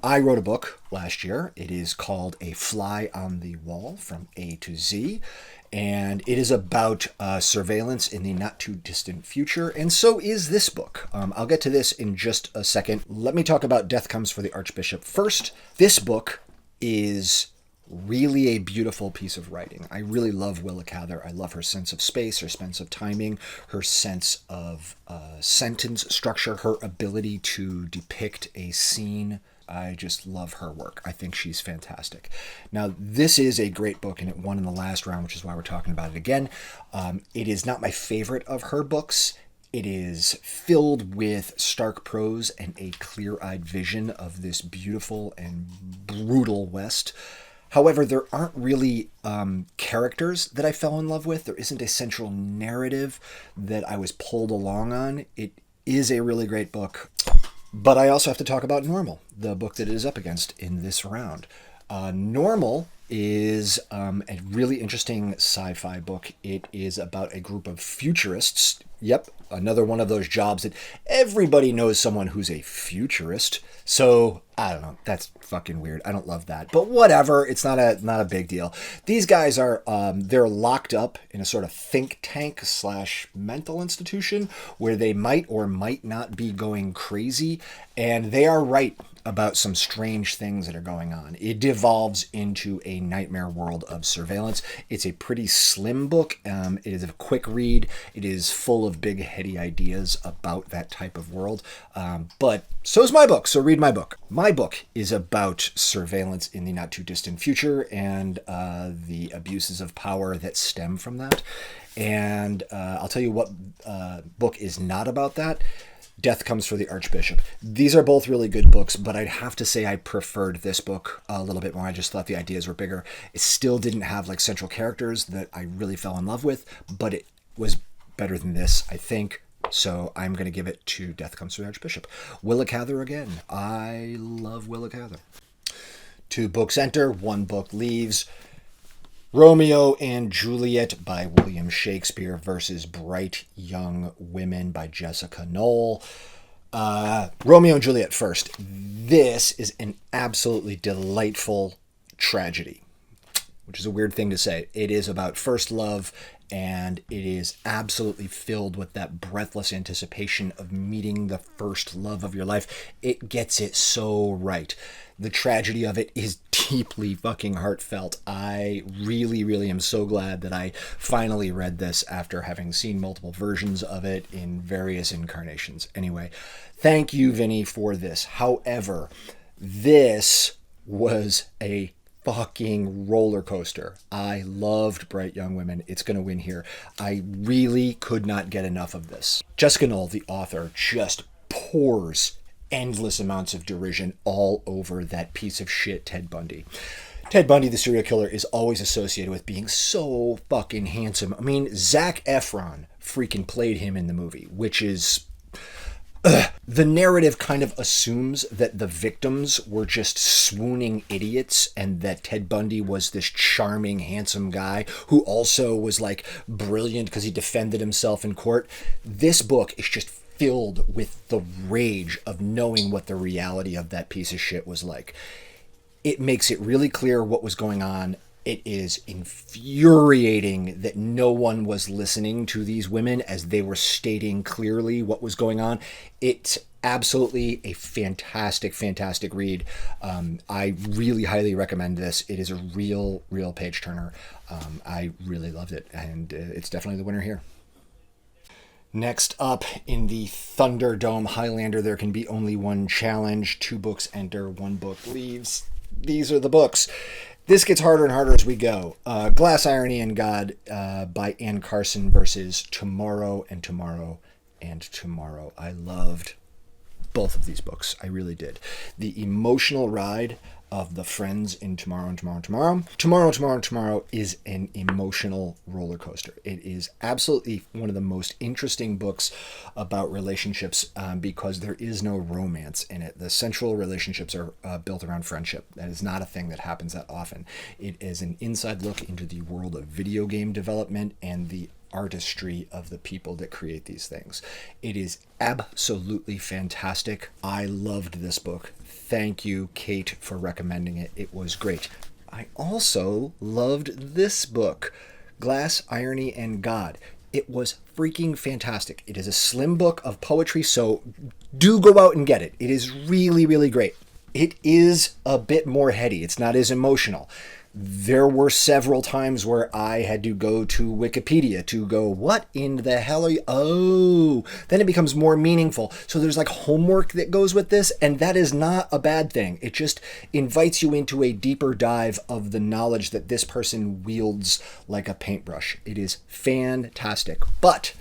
I wrote a book last year. It is called A Fly on the Wall, From A to Z. And it is about surveillance in the not too distant future. And so is this book. I'll get to this in just a second. Let me talk about Death Comes for the Archbishop first. This book is really a beautiful piece of writing. I really love Willa Cather. I love her sense of space, her sense of timing, her sense of sentence structure, her ability to depict a scene. I just love her work. I think she's fantastic. Now, this is a great book, and it won in the last round, which is why we're talking about it again. It is not my favorite of her books. It is filled with stark prose and a clear-eyed vision of this beautiful and brutal West. However, there aren't really characters that I fell in love with. There isn't a central narrative that I was pulled along on. It is a really great book. But I also have to talk about Normal, the book that it is up against in this round. Normal is a really interesting sci-fi book. It is about a group of futurists. Yep, another one of those jobs that everybody knows someone who's a futurist. So, I don't know, that's fucking weird. I don't love that. But whatever, it's not a big deal. These guys are, they're locked up in a sort of think tank / mental institution where they might or might not be going crazy. And they are right about some strange things that are going on. It devolves into a nightmare world of surveillance. It's a pretty slim book. It is a quick read. It is full of big, heady ideas about that type of world. But so is my book, so read my book. My book is about surveillance in the not-too-distant future and the abuses of power that stem from that. And I'll tell you what book is not about that. Death Comes for the Archbishop. These are both really good books, but I'd have to say I preferred this book a little bit more. I just thought the ideas were bigger. It still didn't have like central characters that I really fell in love with, but it was better than this, I think. So I'm going to give it to Death Comes for the Archbishop. Willa Cather again. I love Willa Cather. 2 books enter, 1 book leaves. Romeo and Juliet by William Shakespeare versus Bright Young Women by Jessica Knoll. Romeo and Juliet first. This is an absolutely delightful tragedy, which is a weird thing to say. It is about first love, and it is absolutely filled with that breathless anticipation of meeting the first love of your life. It gets it so right. The tragedy of it is deeply fucking heartfelt. I really, really am so glad that I finally read this after having seen multiple versions of it in various incarnations. Anyway, thank you, Vinny, for this. However, this was a fucking roller coaster. I loved Bright Young Women. It's going to win here. I really could not get enough of this. Jessica Knoll, the author, just pours endless amounts of derision all over that piece of shit Ted Bundy. Ted Bundy, the serial killer, is always associated with being so fucking handsome. I mean, Zac Efron freaking played him in the movie, which is... The narrative kind of assumes that the victims were just swooning idiots and that Ted Bundy was this charming, handsome guy who also was like brilliant because he defended himself in court. This book is just filled with the rage of knowing what the reality of that piece of shit was like. It makes it really clear what was going on. It is infuriating that no one was listening to these women as they were stating clearly what was going on. It's absolutely a fantastic, fantastic read. I really highly recommend this. It is a real page turner. I really loved it, and it's definitely the winner here. Next up in the Thunderdome Highlander, there can be only one challenge. 2 books enter, 1 book leaves. These are the books. This gets harder and harder as we go. Glass, Irony, and God by Anne Carson versus Tomorrow and Tomorrow and Tomorrow. I loved both of these books. I really did. The emotional ride of the friends in Tomorrow and Tomorrow and Tomorrow. Tomorrow and Tomorrow and Tomorrow is an emotional roller coaster. It is absolutely one of the most interesting books about relationships because there is no romance in it. The central relationships are built around friendship. That is not a thing that happens that often. It is an inside look into the world of video game development and the artistry of the people that create these things. It is absolutely fantastic. I loved this book. Thank you, Kate, for recommending it. It was great. I also loved this book, Glass, Irony, and God. It was freaking fantastic. It is a slim book of poetry, so do go out and get it. It is really, really great. It is a bit more heady. It's not as emotional. There were several times where I had to go to Wikipedia to go, what in the hell are you? Oh, then it becomes more meaningful. So there's like homework that goes with this, and that is not a bad thing. It just invites you into a deeper dive of the knowledge that this person wields like a paintbrush. It is fantastic. But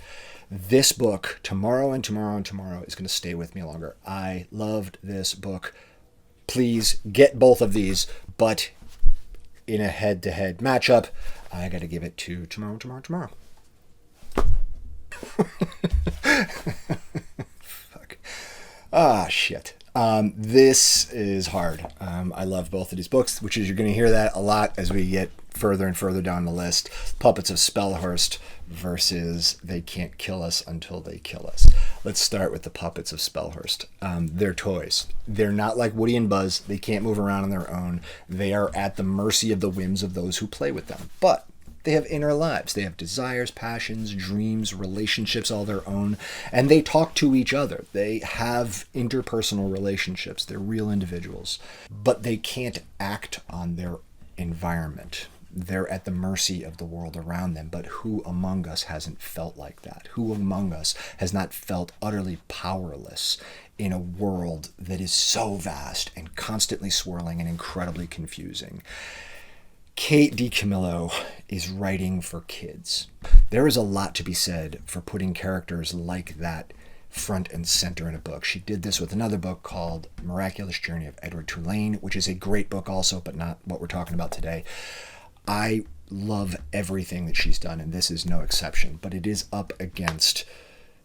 this book, Tomorrow and Tomorrow and Tomorrow, is going to stay with me longer. I loved this book. Please get both of these, but in a head-to-head matchup, I got to give it to Tomorrow, Tomorrow, Tomorrow. Fuck. Ah, shit. This is hard. I love both of these books, which is you're going to hear that a lot as we get further and further down the list. Puppets of Spellhurst versus They Can't Kill Us Until They Kill Us. Let's start with the Puppets of Spellhurst. They're toys. They're not like Woody and Buzz. They can't move around on their own. They are at the mercy of the whims of those who play with them. But they have inner lives. They have desires, passions, dreams, relationships all their own, and they talk to each other. They have interpersonal relationships. They're real individuals, but they can't act on their environment. They're at the mercy of the world around them. But who among us hasn't felt like that? Who among us has not felt utterly powerless in a world that is so vast and constantly swirling and incredibly confusing? Kate DiCamillo is writing for kids. There is a lot to be said for putting characters like that front and center in a book. She did this with another book called Miraculous Journey of Edward Tulane, which is a great book also, but not what we're talking about today. I love everything that she's done, and this is no exception, but it is up against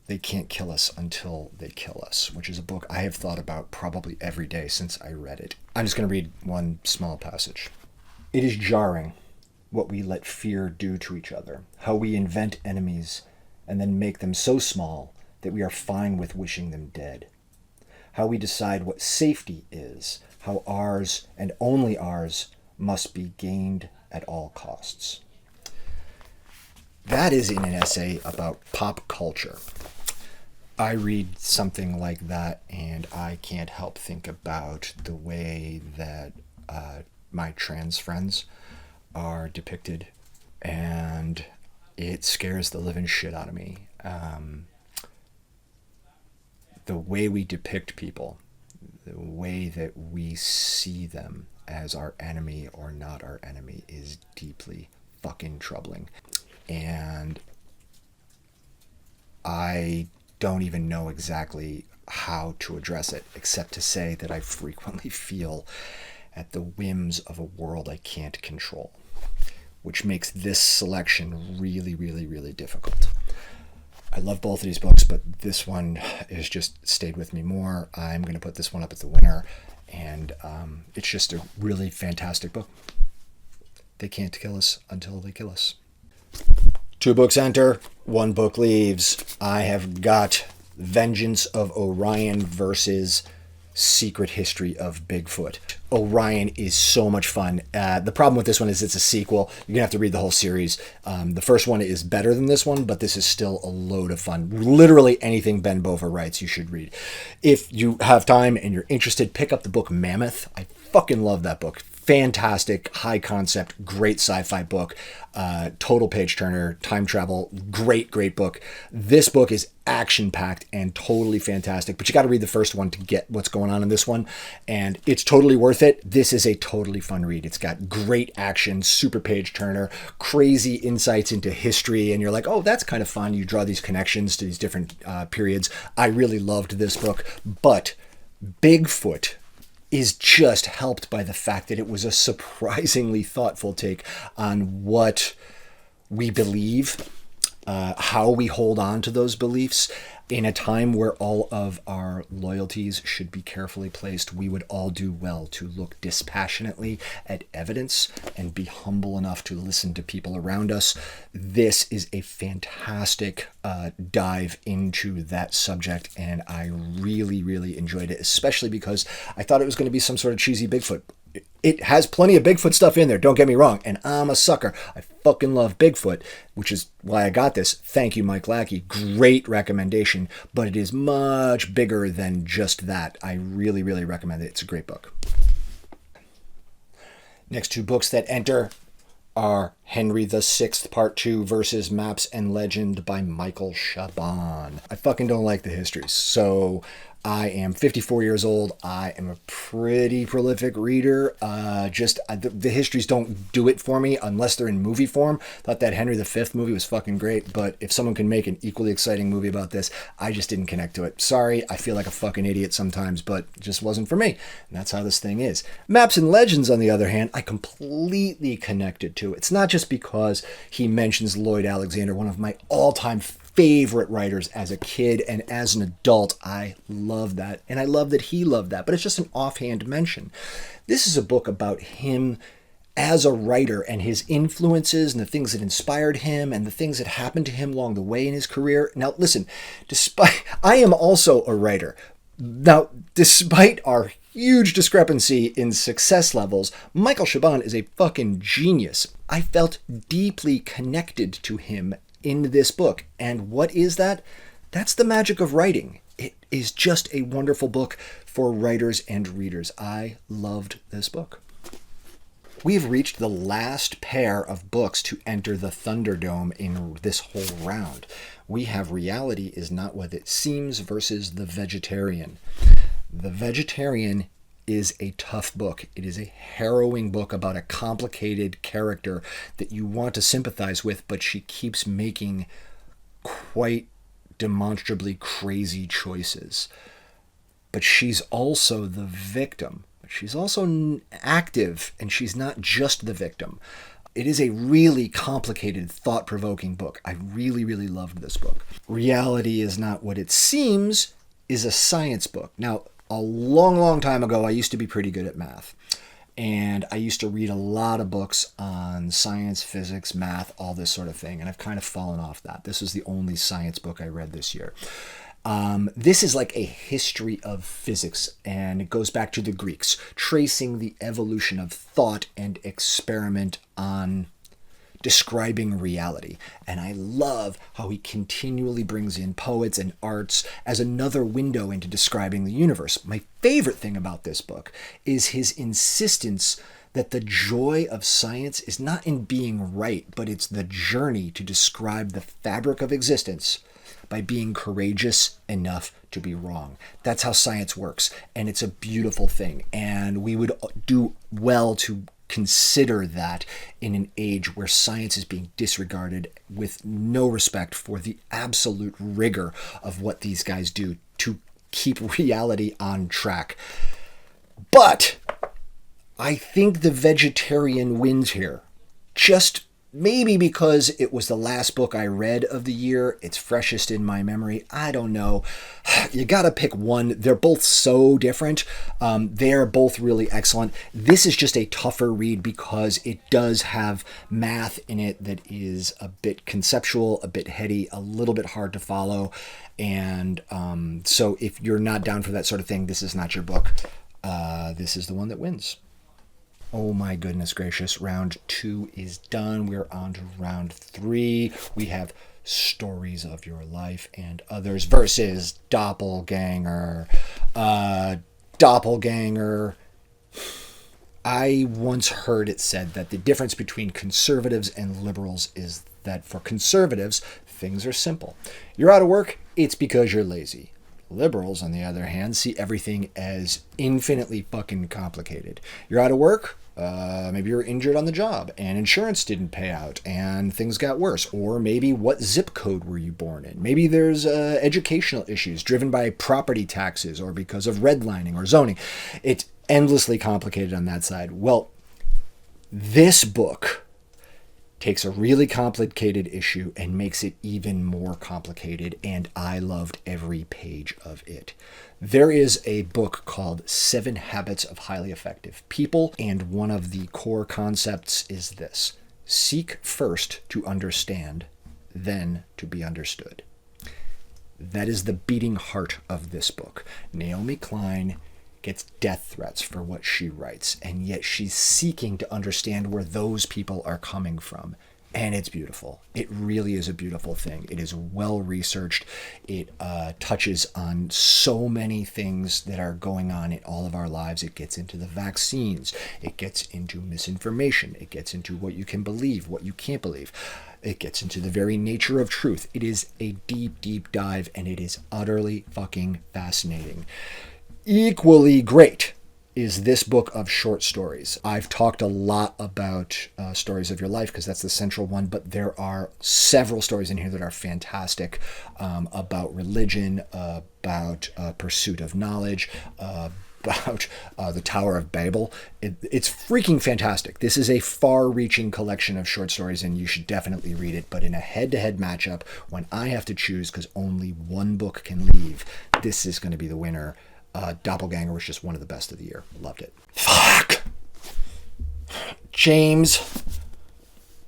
They Can't Kill Us Until They Kill Us, which is a book I have thought about probably every day since I read it. I'm just going to read one small passage. It is jarring what we let fear do to each other, how we invent enemies and then make them so small that we are fine with wishing them dead, how we decide what safety is, how ours and only ours must be gained at all costs. That is in an essay about pop culture. I read something like that and I can't help think about the way that my trans friends are depicted, and it scares the living shit out of me. The way we depict people, the way that we see them as our enemy or not our enemy is deeply fucking troubling. And I don't even know exactly how to address it, except to say that I frequently feel at the whims of a world I can't control, which makes this selection really, really, really difficult. I love both of these books, but this one has just stayed with me more. I'm going to put this one up as the winner, and it's just a really fantastic book. They Can't Kill Us Until They Kill Us. 2 books enter, 1 book leaves. I have got Vengeance of Orion versus Secret History of Bigfoot. Orion is so much fun. The problem with this one is it's a sequel. You're going to have to read the whole series. The first one is better than this one, but this is still a load of fun. Literally anything Ben Bova writes, you should read. If you have time and you're interested, pick up the book Mammoth. I fucking love that book. Fantastic, high concept, great sci-fi book. Total page turner, time travel, great book. This book is action-packed and totally fantastic, but you got to read the first one to get what's going on in this one, and it's totally worth it. This is a totally fun read. It's got great action, super page turner, crazy insights into history, and you're like, oh, that's kind of fun. You draw these connections to these different periods. I really loved this book, but Bigfoot is just helped by the fact that it was a surprisingly thoughtful take on what we believe, how we hold on to those beliefs. In a time where all of our loyalties should be carefully placed, we would all do well to look dispassionately at evidence and be humble enough to listen to people around us. This is a fantastic dive into that subject, and I really, really enjoyed it, especially because I thought it was going to be some sort of cheesy Bigfoot. It has plenty of Bigfoot stuff in there, don't get me wrong, and I'm a sucker. I fucking love Bigfoot, which is why I got this. Thank you, Mike Lackey. Great recommendation, but it is much bigger than just that. I really, really recommend it. It's a great book. Next 2 books that enter are Henry VI Part 2 versus Maps and Legend by Michael Chabon. I fucking don't like the histories, so I am 54 years old. I am a pretty prolific reader. The histories don't do it for me unless they're in movie form. Thought that Henry V movie was fucking great, but if someone can make an equally exciting movie about this, I just didn't connect to it. Sorry, I feel like a fucking idiot sometimes, but it just wasn't for me. And that's how this thing is. Maps and Legends, on the other hand, I completely connected to. It's not just because he mentions Lloyd Alexander, one of my all-time favorite writers as a kid, and as an adult, I love that. And I love that he loved that, but it's just an offhand mention. This is a book about him as a writer and his influences and the things that inspired him and the things that happened to him along the way in his career. Now, listen, I am also a writer. Now, despite our huge discrepancy in success levels, Michael Chabon is a fucking genius. I felt deeply connected to him in this book. And what is that? That's the magic of writing. It is just a wonderful book for writers and readers. I loved this book. We've reached the last pair of books to enter the Thunderdome in this whole round. We have Reality is Not What It Seems versus The Vegetarian. The Vegetarian is a tough book. It is a harrowing book about a complicated character that you want to sympathize with, but she keeps making quite demonstrably crazy choices. But she's also the victim. She's also active, and she's not just the victim. It is a really complicated, thought-provoking book. I really, really loved this book. Reality is Not What It Seems is a science book. Now, a long, long time ago, I used to be pretty good at math. And I used to read a lot of books on science, physics, math, all this sort of thing. And I've kind of fallen off that. This was the only science book I read this year. This is like a history of physics, and it goes back to the Greeks, tracing the evolution of thought and experiment on describing reality. And I love how he continually brings in poets and arts as another window into describing the universe. My favorite thing about this book is his insistence that the joy of science is not in being right, but it's the journey to describe the fabric of existence by being courageous enough to be wrong. That's how science works, and it's a beautiful thing. And we would do well to consider that in an age where science is being disregarded with no respect for the absolute rigor of what these guys do to keep reality on track. But I think The Vegetarian wins here. Just maybe because it was the last book I read of the year. It's freshest in my memory. I don't know. You gotta pick one. They're both so different. They're both really excellent. This is just a tougher read because it does have math in it that is a bit conceptual, a bit heady, a little bit hard to follow. And so if you're not down for that sort of thing, this is not your book. This is the one that wins. Oh my goodness gracious, round 2 is done. We're on to round 3. We have Stories of Your Life and Others versus Doppelganger. Doppelganger. I once heard it said that the difference between conservatives and liberals is that for conservatives, things are simple. You're out of work, it's because you're lazy. Liberals, on the other hand, see everything as infinitely fucking complicated. You're out of work, maybe you're injured on the job and insurance didn't pay out and things got worse. Or maybe what zip code were you born in? Maybe there's educational issues driven by property taxes or because of redlining or zoning. It's endlessly complicated on that side. Well, this book takes a really complicated issue and makes it even more complicated, and I loved every page of it. There is a book called 7 Habits of Highly Effective People, and one of the core concepts is this: seek first to understand, then to be understood. That is the beating heart of this book. Naomi Klein gets death threats for what she writes, and yet she's seeking to understand where those people are coming from. And it's beautiful. It really is a beautiful thing. It is well researched. It touches on so many things that are going on in all of our lives. It gets into the vaccines. It gets into misinformation. It gets into what you can believe, what you can't believe. It gets into the very nature of truth. It is a deep, deep dive, and it is utterly fucking fascinating. Equally great is this book of short stories. I've talked a lot about Stories of Your Life because that's the central one, but there are several stories in here that are fantastic about religion, about pursuit of knowledge, about the Tower of Babel. It's freaking fantastic. This is a far-reaching collection of short stories, and you should definitely read it. But in a head-to-head matchup, when I have to choose because only one book can leave, this is going to be the winner. Doppelganger was just one of the best of the year. Loved it. Fuck! James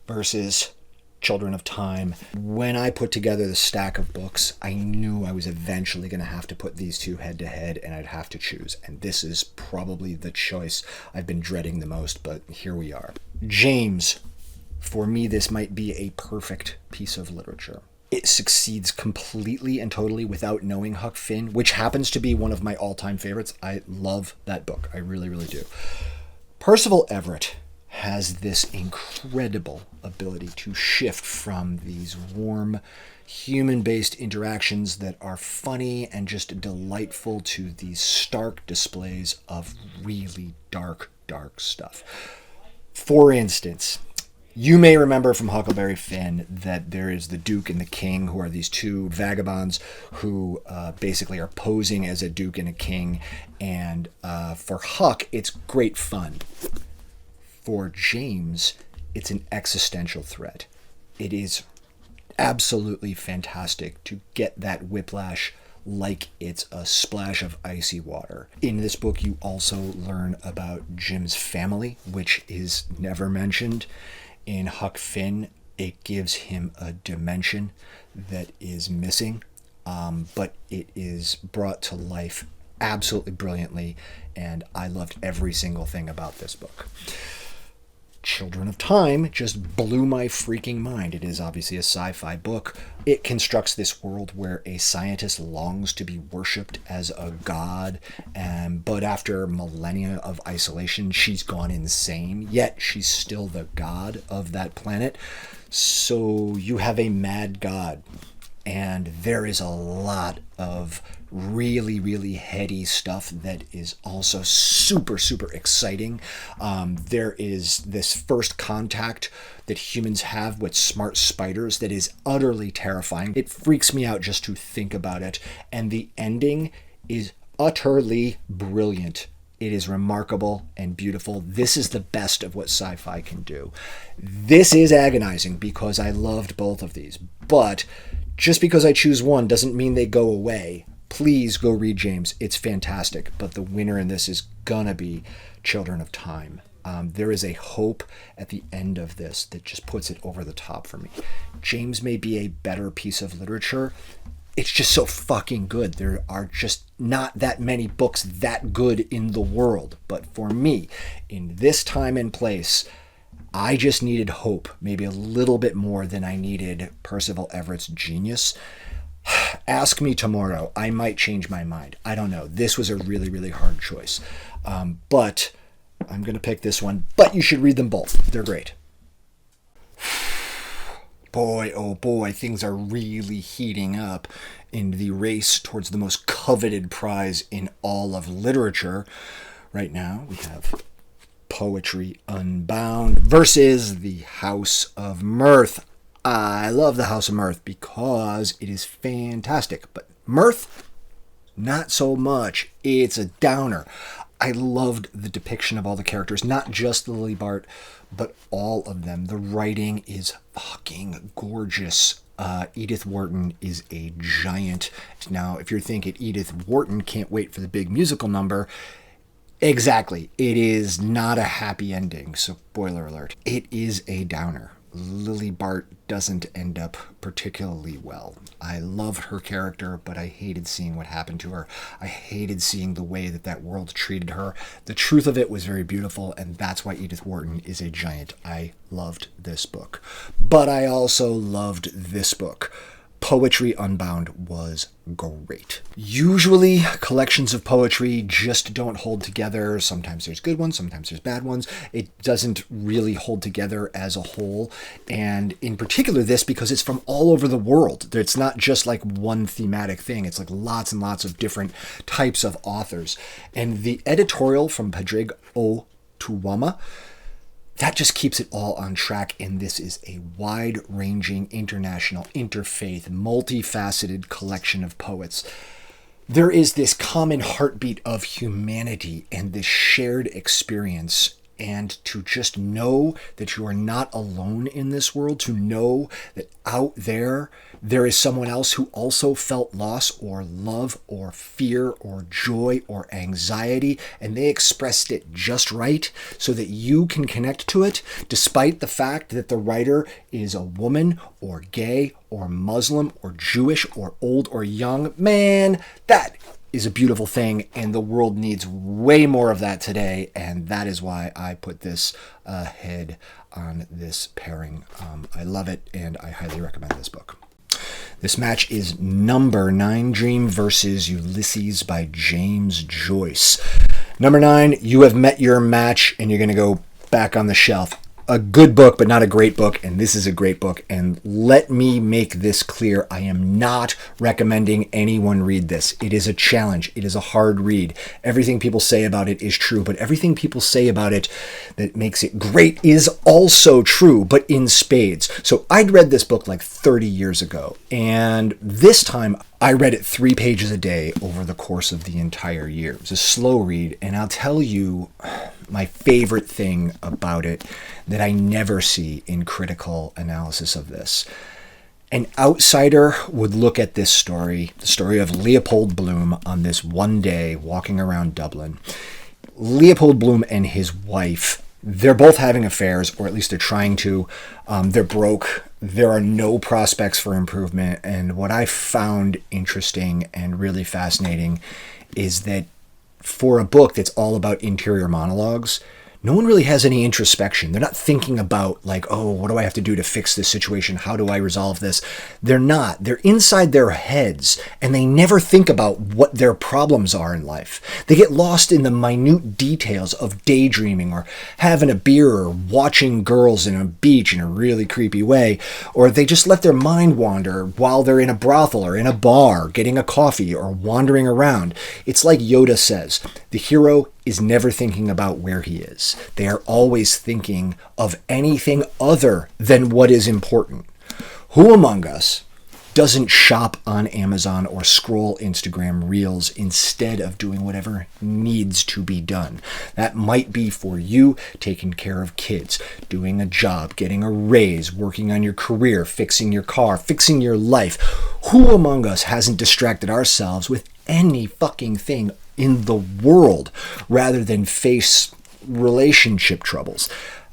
versus Children of Time. When I put together the stack of books, I knew I was eventually going to have to put these two head to head, and I'd have to choose. And this is probably the choice I've been dreading the most, but here we are. James, for me, this might be a perfect piece of literature. It succeeds completely and totally without knowing Huck Finn, which happens to be one of my all-time favorites. I love that book. I really, really do. Percival Everett has this incredible ability to shift from these warm, human-based interactions that are funny and just delightful to these stark displays of really dark, dark stuff. For instance, you may remember from Huckleberry Finn that there is the Duke and the King, who are these two vagabonds who basically are posing as a Duke and a King. And for Huck, it's great fun. For James, it's an existential threat. It is absolutely fantastic to get that whiplash like it's a splash of icy water. In this book, you also learn about Jim's family, which is never mentioned. In Huck Finn, it gives him a dimension that is missing, but it is brought to life absolutely brilliantly, and I loved every single thing about this book. Children of Time just blew my freaking mind. It is obviously a sci-fi book. It constructs this world where a scientist longs to be worshipped as a god, but after millennia of isolation, she's gone insane, yet she's still the god of that planet. So you have a mad god, and there is a lot of really, really heady stuff that is also super, super exciting. There is this first contact that humans have with smart spiders that is utterly terrifying. It freaks me out just to think about it. And the ending is utterly brilliant. It is remarkable and beautiful. This is the best of what sci-fi can do. This is agonizing because I loved both of these, but just because I choose one doesn't mean they go away. Please go read James. It's fantastic. But the winner in this is gonna be Children of Time. There is a hope at the end of this that just puts it over the top for me. James may be a better piece of literature. It's just so fucking good. There are just not that many books that good in the world. But for me, in this time and place, I just needed hope, maybe a little bit more than I needed Percival Everett's genius. Ask me tomorrow. I might change my mind. I don't know. This was a really, really hard choice. But I'm going to pick this one. But you should read them both. They're great. Boy, oh boy, things are really heating up in the race towards the most coveted prize in all of literature. Right now, we have Poetry Unbound versus The House of Mirth. I love The House of Mirth because it is fantastic, but Mirth, not so much. It's a downer. I loved the depiction of all the characters, not just Lily Bart, but all of them. The writing is fucking gorgeous. Edith Wharton is a giant. Now, if you're thinking Edith Wharton can't wait for the big musical number, exactly. It is not a happy ending, so spoiler alert. It is a downer. Lily Bart doesn't end up particularly well. I loved her character, but I hated seeing what happened to her. I hated seeing the way that world treated her. The truth of it was very beautiful, and that's why Edith Wharton is a giant. I loved this book. But I also loved this book. Poetry Unbound was great. Usually, collections of poetry just don't hold together. Sometimes there's good ones, sometimes there's bad ones. It doesn't really hold together as a whole. And in particular this, because it's from all over the world. It's not just like one thematic thing. It's like lots and lots of different types of authors. And the editorial from Padraig O. Tuwama, that just keeps it all on track, and this is a wide-ranging, international, interfaith, multifaceted collection of poets. There is this common heartbeat of humanity and this shared experience. And to just know that you are not alone in this world, to know that out there is someone else who also felt loss or love or fear or joy or anxiety, and they expressed it just right so that you can connect to it, despite the fact that the writer is a woman or gay or Muslim or Jewish or old or young. Man, that is a beautiful thing, and the world needs way more of that today, and that is why I put this ahead on this pairing. I love it, and I highly recommend this book. This match is number 9, Dream versus Ulysses by James Joyce. Number 9, you have met your match, and you're going to go back on the shelf. A good book, but not a great book, and this is a great book. And let me make this clear. I am not recommending anyone read this. It is a challenge. It is a hard read. Everything people say about it is true, but everything people say about it that makes it great is also true, but in spades. So I'd read this book like 30 years ago, and this time I read it 3 pages a day over the course of the entire year. It was a slow read, and I'll tell you my favorite thing about it that I never see in critical analysis of this. An outsider would look at this story, the story of Leopold Bloom on this one day walking around Dublin. Leopold Bloom and his wife, they're both having affairs, or at least they're trying to. They're broke. There are no prospects for improvement. And what I found interesting and really fascinating is that for a book that's all about interior monologues, no one really has any introspection. They're not thinking about like, oh, what do I have to do to fix this situation? How do I resolve this? They're not. They're inside their heads, and they never think about what their problems are in life. They get lost in the minute details of daydreaming or having a beer or watching girls in a beach in a really creepy way, or they just let their mind wander while they're in a brothel or in a bar, getting a coffee or wandering around. It's like Yoda says, the hero is never thinking about where he is. They are always thinking of anything other than what is important. Who among us doesn't shop on Amazon or scroll Instagram Reels instead of doing whatever needs to be done? That might be for you taking care of kids, doing a job, getting a raise, working on your career, fixing your car, fixing your life. Who among us hasn't distracted ourselves with any fucking thing in the world rather than face relationship troubles?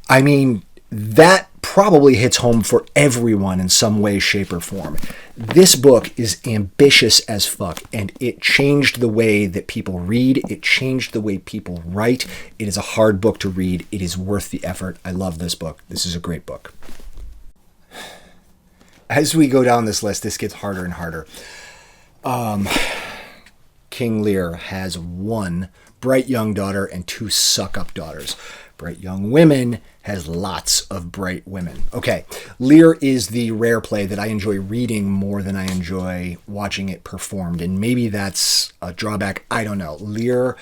I mean, that probably hits home for everyone in some way, shape, or form. This book is ambitious as fuck, and it changed the way that people read. It changed the way people write. It is a hard book to read. It is worth the effort. I love this book. This is a great book. As we go down this list, this gets harder and harder. King Lear has 1 bright young daughter and 2 suck-up daughters. Bright young women has lots of bright women. Okay, Lear is the rare play that I enjoy reading more than I enjoy watching it performed, and maybe that's a drawback. I don't know. Lear,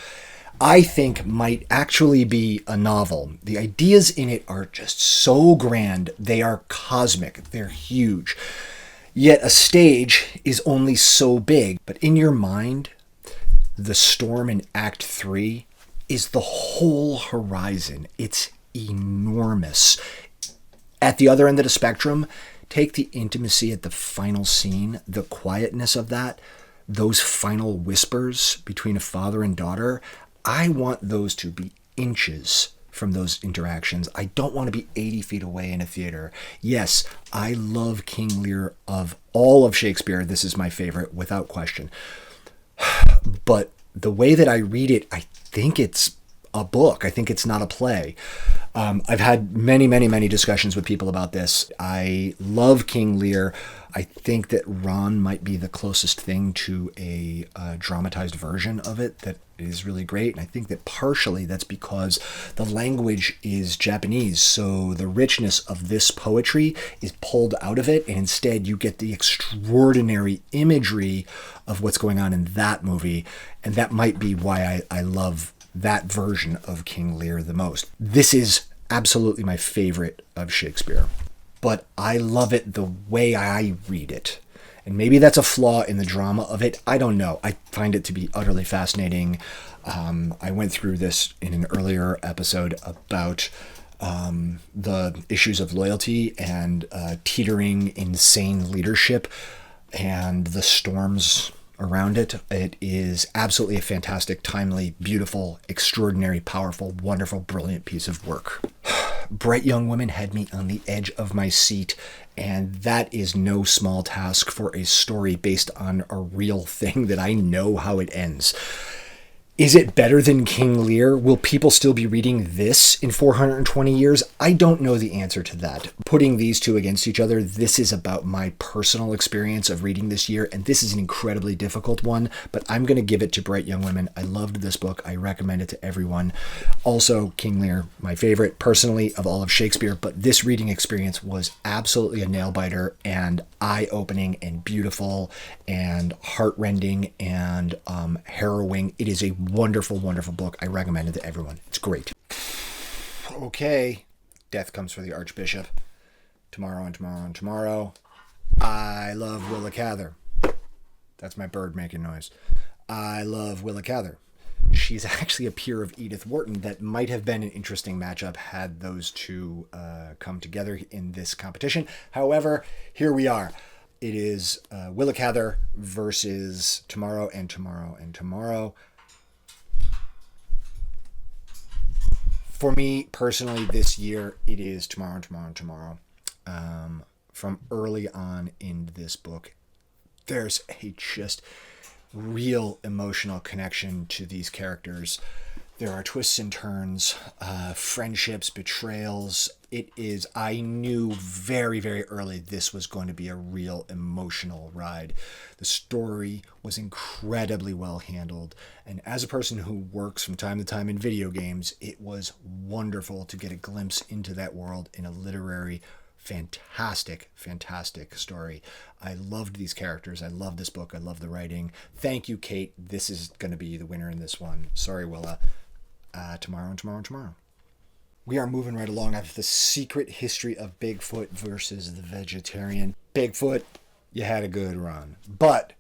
I think, might actually be a novel. The ideas in it are just so grand. They are cosmic. They're huge. Yet a stage is only so big, but in your mind, the storm in Act 3 is the whole horizon. It's enormous. At the other end of the spectrum, take the intimacy at the final scene, the quietness of that, those final whispers between a father and daughter. I want those to be inches from those interactions. I don't want to be 80 feet away in a theater. Yes, I love King Lear. Of all of Shakespeare, this is my favorite, without question. But the way that I read it, I think it's a book. I think it's not a play. I've had many discussions with people about this. I love King Lear. I think that Ron might be the closest thing to a dramatized version of it that is really great. And I think that partially that's because the language is Japanese. So the richness of this poetry is pulled out of it. And instead you get the extraordinary imagery of what's going on in that movie. And that might be why I love that version of King Lear the most. This is absolutely my favorite of Shakespeare, but I love it the way I read it. And maybe that's a flaw in the drama of it. I don't know. I find it to be utterly fascinating. I went through this in an earlier episode about the issues of loyalty and teetering, insane leadership and the storms around it. It is absolutely a fantastic, timely, beautiful, extraordinary, powerful, wonderful, brilliant piece of work. Bright Young Women had me on the edge of my seat, and that is no small task for a story based on a real thing that I know how it ends. Is it better than King Lear? Will people still be reading this in 420 years? I don't know the answer to that. Putting these two against each other, this is about my personal experience of reading this year, and this is an incredibly difficult one, but I'm going to give it to Bright Young Women. I loved this book. I recommend it to everyone. Also, King Lear, my favorite personally of all of Shakespeare, but this reading experience was absolutely a nail-biter and eye-opening and beautiful and heart-rending and harrowing. It is a wonderful, wonderful book. I recommend it to everyone. It's great. Okay. Death Comes for the Archbishop. Tomorrow and tomorrow and tomorrow. I love Willa Cather. That's my bird making noise. I love Willa Cather. She's actually a peer of Edith Wharton. That might have been an interesting matchup had those two come together in this competition. However, here we are. It is Willa Cather versus Tomorrow and Tomorrow and Tomorrow. For me, personally, this year, it is Tomorrow and Tomorrow and Tomorrow. From early on in this book, there's a just real emotional connection to these characters. There are twists and turns, friendships, betrayals. I knew very, very early this was going to be a real emotional ride. The story was incredibly well handled. And as a person who works from time to time in video games, it was wonderful to get a glimpse into that world in a literary, fantastic, fantastic story. I loved these characters. I love this book. I love the writing. Thank you, Kate. This is going to be the winner in this one. Sorry, Willa. Tomorrow and tomorrow and tomorrow. We are moving right along after The Secret History of Bigfoot versus the Vegetarian. Bigfoot, you had a good run. But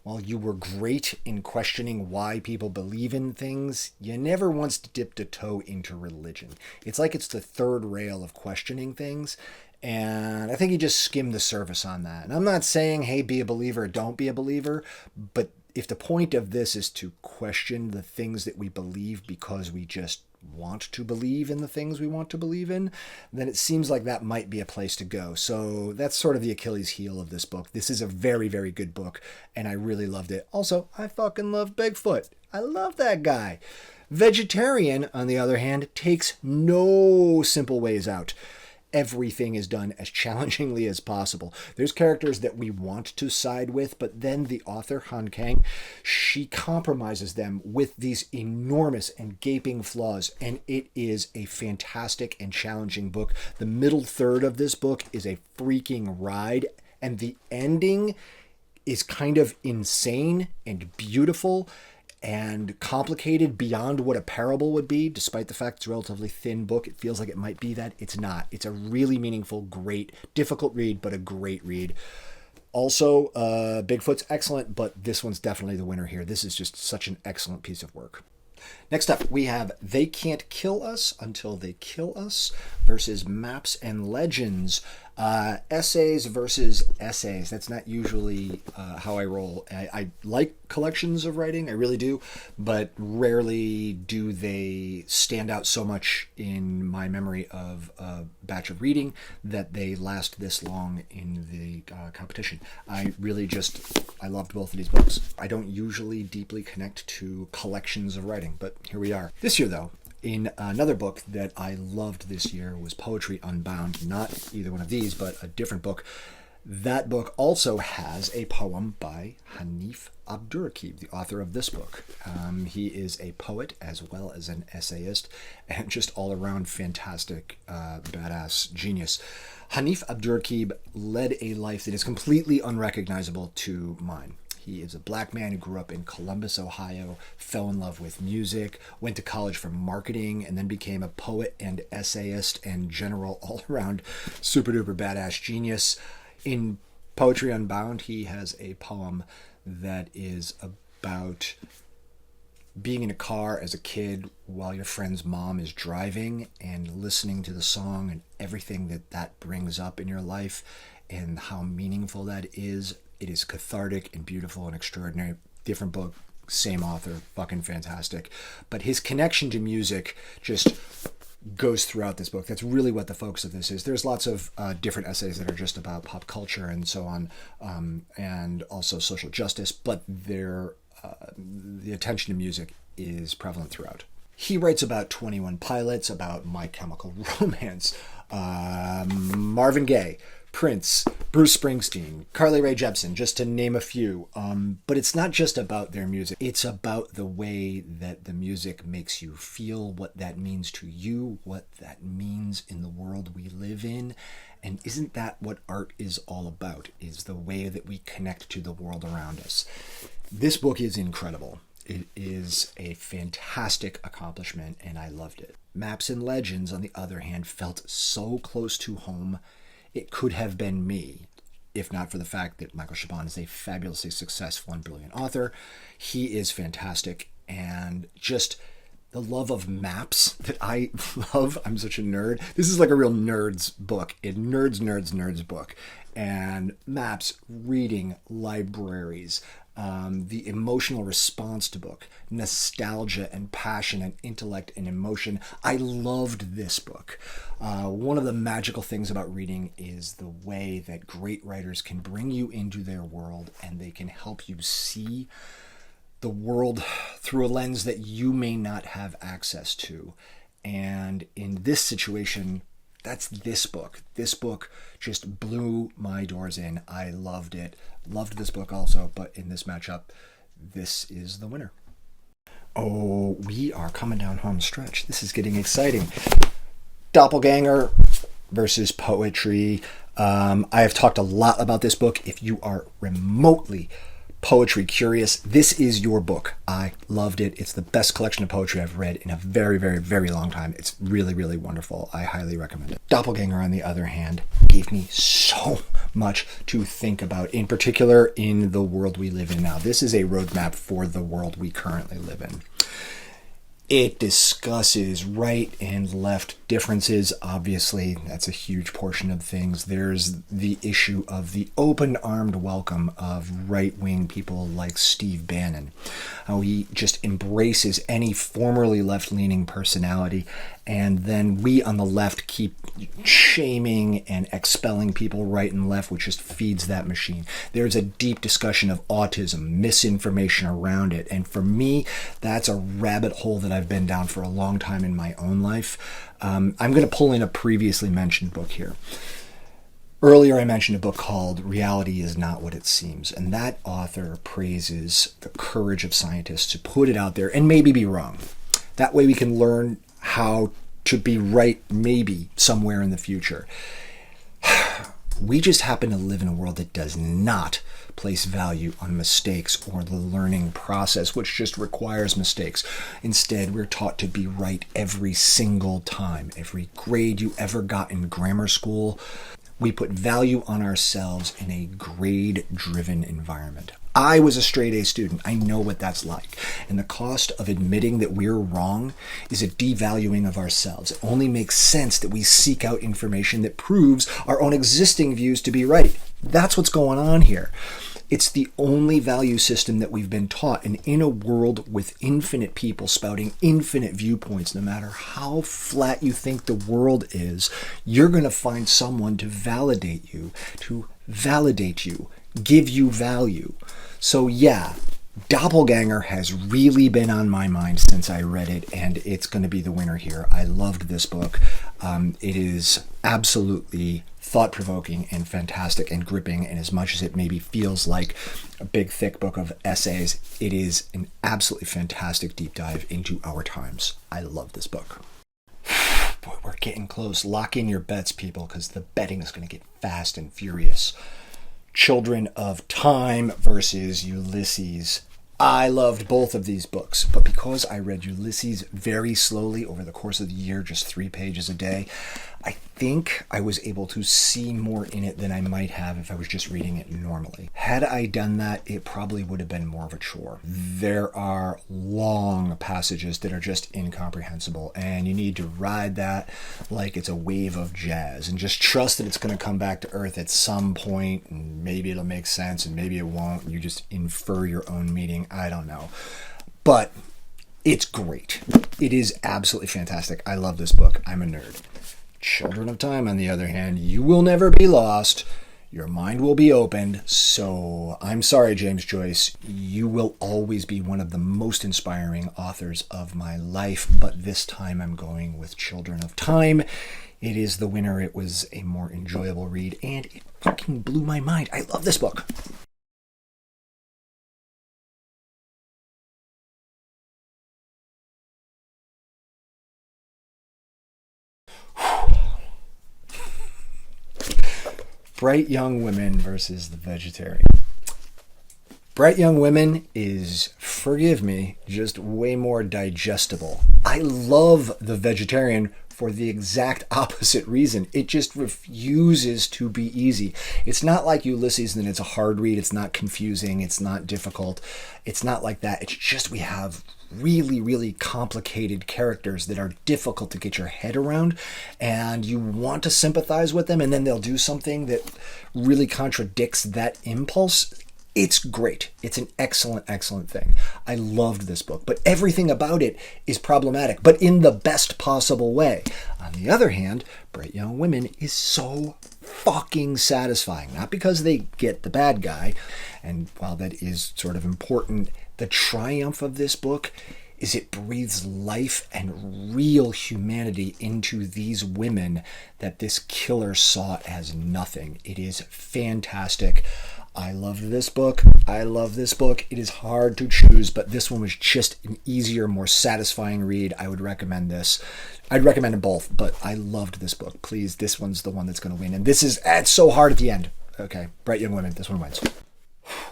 while you were great in questioning why people believe in things, you never once dipped a toe into religion. It's like it's the third rail of questioning things. And I think you just skimmed the surface on that. And I'm not saying, hey, be a believer or don't be a believer, but if the point of this is to question the things that we believe because we just want to believe in the things we want to believe in, then it seems like that might be a place to go. So that's sort of the Achilles heel of this book. This is a very, very good book, and I really loved it. Also, I fucking love Bigfoot. I love that guy. Vegetarian, on the other hand, takes no simple ways out. Everything is done as challengingly as possible. There's characters that we want to side with, but then the author, Han Kang, she compromises them with these enormous and gaping flaws, and it is a fantastic and challenging book. The middle third of this book is a freaking ride, and the ending is kind of insane and beautiful and complicated beyond what a parable would be. Despite the fact it's a relatively thin book, it feels like it might be that. It's not. It's a really meaningful, great, difficult read, but a great read. Also, Bigfoot's excellent, but this one's definitely the winner here. This is just such an excellent piece of work. Next up, we have They Can't Kill Us Until They Kill Us versus Maps and Legends. Essays versus essays. That's not usually how I roll. I like collections of writing, I really do, but rarely do they stand out so much in my memory of a batch of reading that they last this long in the competition. I loved both of these books. I don't usually deeply connect to collections of writing, but here we are. This year, though, in another book that I loved this year was Poetry Unbound. Not either one of these, but a different book. That book also has a poem by Hanif Abdurraqib, the author of this book. He is a poet as well as an essayist and just all-around fantastic, badass genius. Hanif Abdurraqib led a life that is completely unrecognizable to mine. He is a black man who grew up in Columbus, Ohio, fell in love with music, went to college for marketing, and then became a poet and essayist and general all-around super-duper badass genius. In Poetry Unbound, he has a poem that is about being in a car as a kid while your friend's mom is driving and listening to the song and everything that brings up in your life and how meaningful that is. It is cathartic and beautiful and extraordinary. Different book, same author, fucking fantastic. But his connection to music just goes throughout this book. That's really what the focus of this is. There's lots of different essays that are just about pop culture and so on, and also social justice, but the attention to music is prevalent throughout. He writes about 21 Pilots, about My Chemical Romance, Marvin Gaye, Prince, Bruce Springsteen, Carly Rae Jepsen, just to name a few. But it's not just about their music. It's about the way that the music makes you feel, what that means to you, what that means in the world we live in. And isn't that what art is all about, is the way that we connect to the world around us? This book is incredible. It is a fantastic accomplishment, and I loved it. Maps and Legends, on the other hand, felt so close to home. It could have been me, if not for the fact that Michael Chabon is a fabulously successful and brilliant author. He is fantastic, and just the love of maps that I love. I'm such a nerd. This is like a real nerd's book, a nerds book. And maps, reading, libraries, the emotional response to book, nostalgia and passion and intellect and emotion. I loved this book. One of the magical things about reading is the way that great writers can bring you into their world and they can help you see the world through a lens that you may not have access to. And in this situation, that's this book. This book just blew my doors in. I loved it. Loved this book also, but in this matchup, this is the winner. Oh, we are coming down home stretch. This is getting exciting. Doppelganger versus poetry. I have talked a lot about this book. If you are remotely poetry curious, this is your book. I loved it. It's the best collection of poetry I've read in a very, very, very long time. It's really, really wonderful. I highly recommend it. Doppelganger, on the other hand, gave me so much to think about, in particular in the world we live in now. This is a roadmap for the world we currently live in. It discusses right and left differences. Obviously, that's a huge portion of things. There's the issue of the open-armed welcome of right-wing people like Steve Bannon. How he just embraces any formerly left-leaning personality, and then we on the left keep shaming and expelling people right and left, which just feeds that machine. There's a deep discussion of autism, misinformation around it, and for me, that's a rabbit hole that I've been down for a long time in my own life. I'm going to pull in a previously mentioned book here. Earlier I mentioned a book called Reality is Not What It Seems, and that author praises the courage of scientists to put it out there and maybe be wrong. That way we can learn how to be right maybe somewhere in the future. We just happen to live in a world that does not place value on mistakes or the learning process, which just requires mistakes. Instead, we're taught to be right every single time. Every grade you ever got in grammar school, we put value on ourselves in a grade-driven environment. I was a straight A student. I know what that's like. And the cost of admitting that we're wrong is a devaluing of ourselves. It only makes sense that we seek out information that proves our own existing views to be right. That's what's going on here. It's the only value system that we've been taught. And in a world with infinite people spouting infinite viewpoints, no matter how flat you think the world is, you're going to find someone to validate you, give you value. So yeah, Doppelganger has really been on my mind since I read it, and it's going to be the winner here. I loved this book. It is absolutely thought-provoking and fantastic and gripping, and as much as it maybe feels like a big, thick book of essays, it is an absolutely fantastic deep dive into our times. I love this book. Boy, we're getting close. Lock in your bets, people, because the betting is going to get fast and furious. Children of Time versus Ulysses. I loved both of these books, but because I read Ulysses very slowly over the course of the year, just 3 pages a day, I think I was able to see more in it than I might have if I was just reading it normally. Had I done that, it probably would have been more of a chore. There are long passages that are just incomprehensible, and you need to ride that like it's a wave of jazz and just trust that it's going to come back to earth at some point, and maybe it'll make sense and maybe it won't, and you just infer your own meaning. I don't know. But it's great. It is absolutely fantastic. I love this book. I'm a nerd. Children of Time, on the other hand, you will never be lost. Your mind will be opened. So I'm sorry, James Joyce. You will always be one of the most inspiring authors of my life. But this time I'm going with Children of Time. It is the winner. It was a more enjoyable read, and it fucking blew my mind. I love this book. Bright Young Women versus the Vegetarian. Bright Young Women is, forgive me, just way more digestible. I love The Vegetarian for the exact opposite reason. It just refuses to be easy. It's not like Ulysses and it's a hard read. It's not confusing. It's not difficult. It's not like that. It's just we have really, really complicated characters that are difficult to get your head around, and you want to sympathize with them, and then they'll do something that really contradicts that impulse. It's great. It's an excellent, excellent thing. I loved this book, but everything about it is problematic, but in the best possible way. On the other hand, Bright Young Women is so fucking satisfying, not because they get the bad guy, and while that is sort of important, the triumph of this book is it breathes life and real humanity into these women that this killer saw as nothing. It is fantastic. I love this book. I love this book. It is hard to choose, but this one was just an easier, more satisfying read. I would recommend this. I'd recommend them both, but I loved this book. Please, this one's the one that's going to win. And it's so hard at the end. Okay, Bright Young Women, this one wins.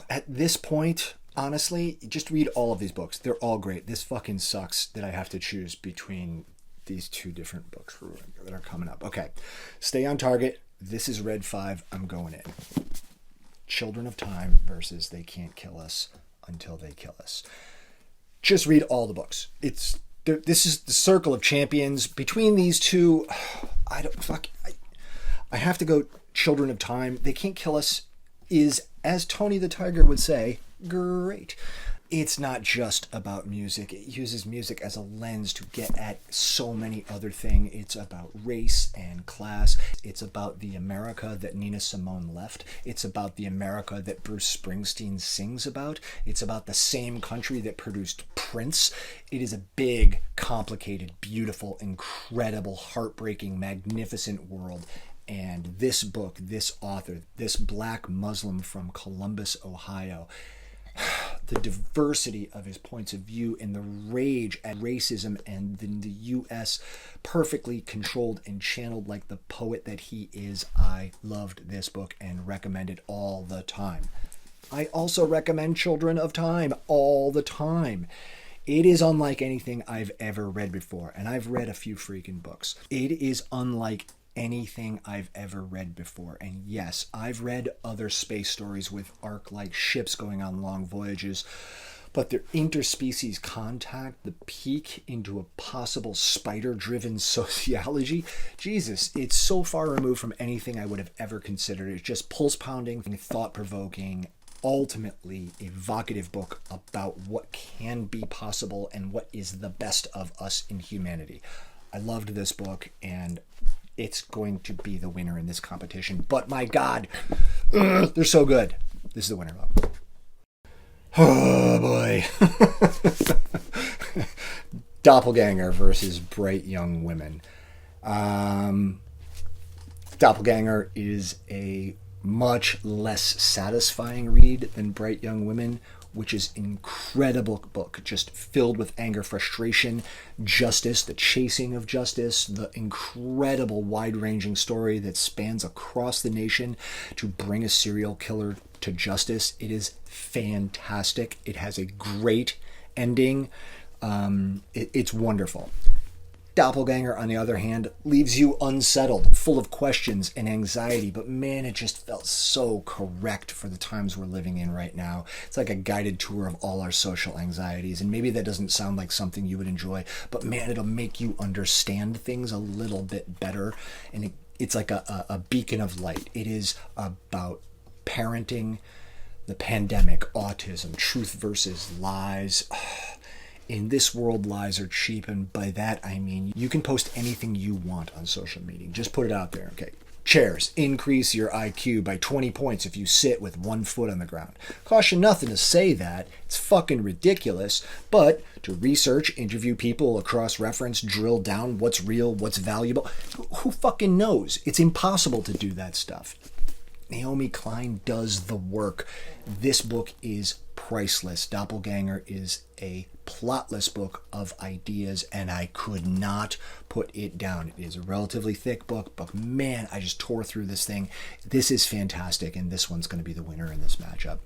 At this point, honestly, just read all of these books. They're all great. This fucking sucks that I have to choose between these two different books that are coming up. Okay, stay on target. This is Red 5. I'm going in. Children of Time versus They Can't Kill Us Until They Kill Us. Just read all the books. This is the circle of champions. Between these two, I have to go Children of Time. They Can't Kill Us is, as Tony the Tiger would say, great. It's not just about music. It uses music as a lens to get at so many other things. It's about race and class. It's about the America that Nina Simone left. It's about the America that Bruce Springsteen sings about. It's about the same country that produced Prince. It is a big, complicated, beautiful, incredible, heartbreaking, magnificent world. And this book, this author, this black Muslim from Columbus, Ohio, the diversity of his points of view and the rage at racism and the U.S. perfectly controlled and channeled like the poet that he is. I loved this book and recommend it all the time. I also recommend Children of Time all the time. It is unlike anything I've ever read before, and I've read a few freaking books. It is unlike anything I've ever read before. And yes, I've read other space stories with Ark-like ships going on long voyages, but their interspecies contact, the peek into a possible spider-driven sociology, Jesus, it's so far removed from anything I would have ever considered. It's just pulse-pounding, thought-provoking, ultimately evocative book about what can be possible and what is the best of us in humanity. I loved this book, and it's going to be the winner in this competition. But my God, they're so good. This is the winner. Oh boy. Doppelganger versus Bright Young Women. Doppelganger is a much less satisfying read than Bright Young Women, which is an incredible book, just filled with anger, frustration, justice, the chasing of justice, the incredible wide-ranging story that spans across the nation to bring a serial killer to justice. It is fantastic. It has a great ending. It's wonderful. Doppelganger, on the other hand, leaves you unsettled, full of questions and anxiety, but man, it just felt so correct for the times we're living in right now. It's like a guided tour of all our social anxieties, and maybe that doesn't sound like something you would enjoy, but man, it'll make you understand things a little bit better, and it's like a beacon of light. It is about parenting, the pandemic, autism, truth versus lies. In this world, lies are cheap, and by that I mean you can post anything you want on social media. Just put it out there, okay? Chairs increase your IQ by 20 points if you sit with 1 foot on the ground. Costs you nothing to say that. It's fucking ridiculous. But to research, interview people, cross-reference, drill down what's real, what's valuable, who fucking knows? It's impossible to do that stuff. Naomi Klein does the work. This book is priceless. Doppelganger is a plotless book of ideas, and I could not put it down. It is a relatively thick book, but man, I just tore through this thing. This is fantastic, and this one's going to be the winner in this matchup.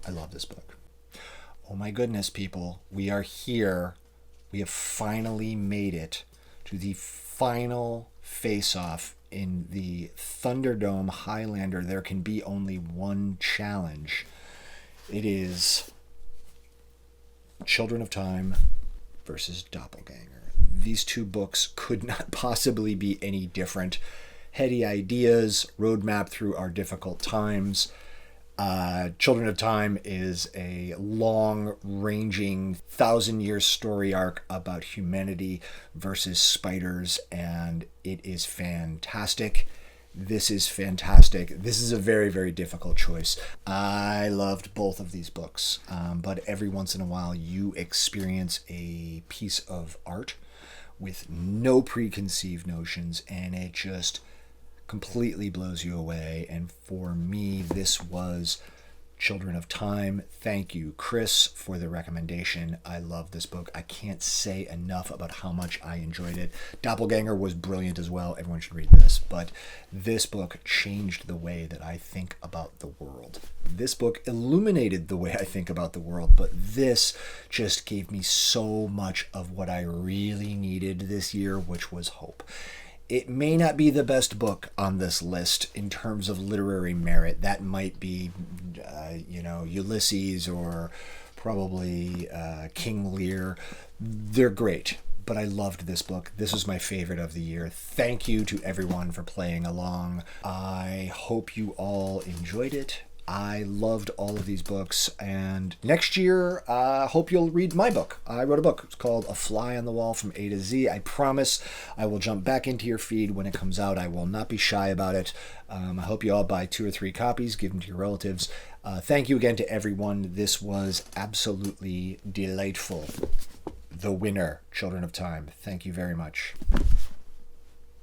I love this book. Oh my goodness, people. We are here. We have finally made it to the final face-off in the Thunderdome Highlander. There can be only one challenge. It is Children of Time versus Doppelganger. These two books could not possibly be any different. Heady ideas, roadmap through our difficult times. Children of Time is a long-ranging 1,000-year story arc about humanity versus spiders, and it is fantastic. This is fantastic. This is a very, very difficult choice. I loved both of these books, but every once in a while you experience a piece of art with no preconceived notions, and it just completely blows you away. And for me, this was Children of Time. Thank you, Chris, for the recommendation. I love this book. I can't say enough about how much I enjoyed it. Doppelganger was brilliant as well. Everyone should read this. But this book changed the way that I think about the world. This book illuminated the way I think about the world, but this just gave me so much of what I really needed this year, which was hope. It may not be the best book on this list in terms of literary merit. That might be, Ulysses or probably King Lear. They're great, but I loved this book. This was my favorite of the year. Thank you to everyone for playing along. I hope you all enjoyed it. I loved all of these books, and next year, I hope you'll read my book. I wrote a book. It's called A Fly on the Wall from A to Z. I promise I will jump back into your feed when it comes out. I will not be shy about it. I hope you all buy 2 or 3 copies, give them to your relatives. Thank you again to everyone. This was absolutely delightful. The winner, Children of Time. Thank you very much.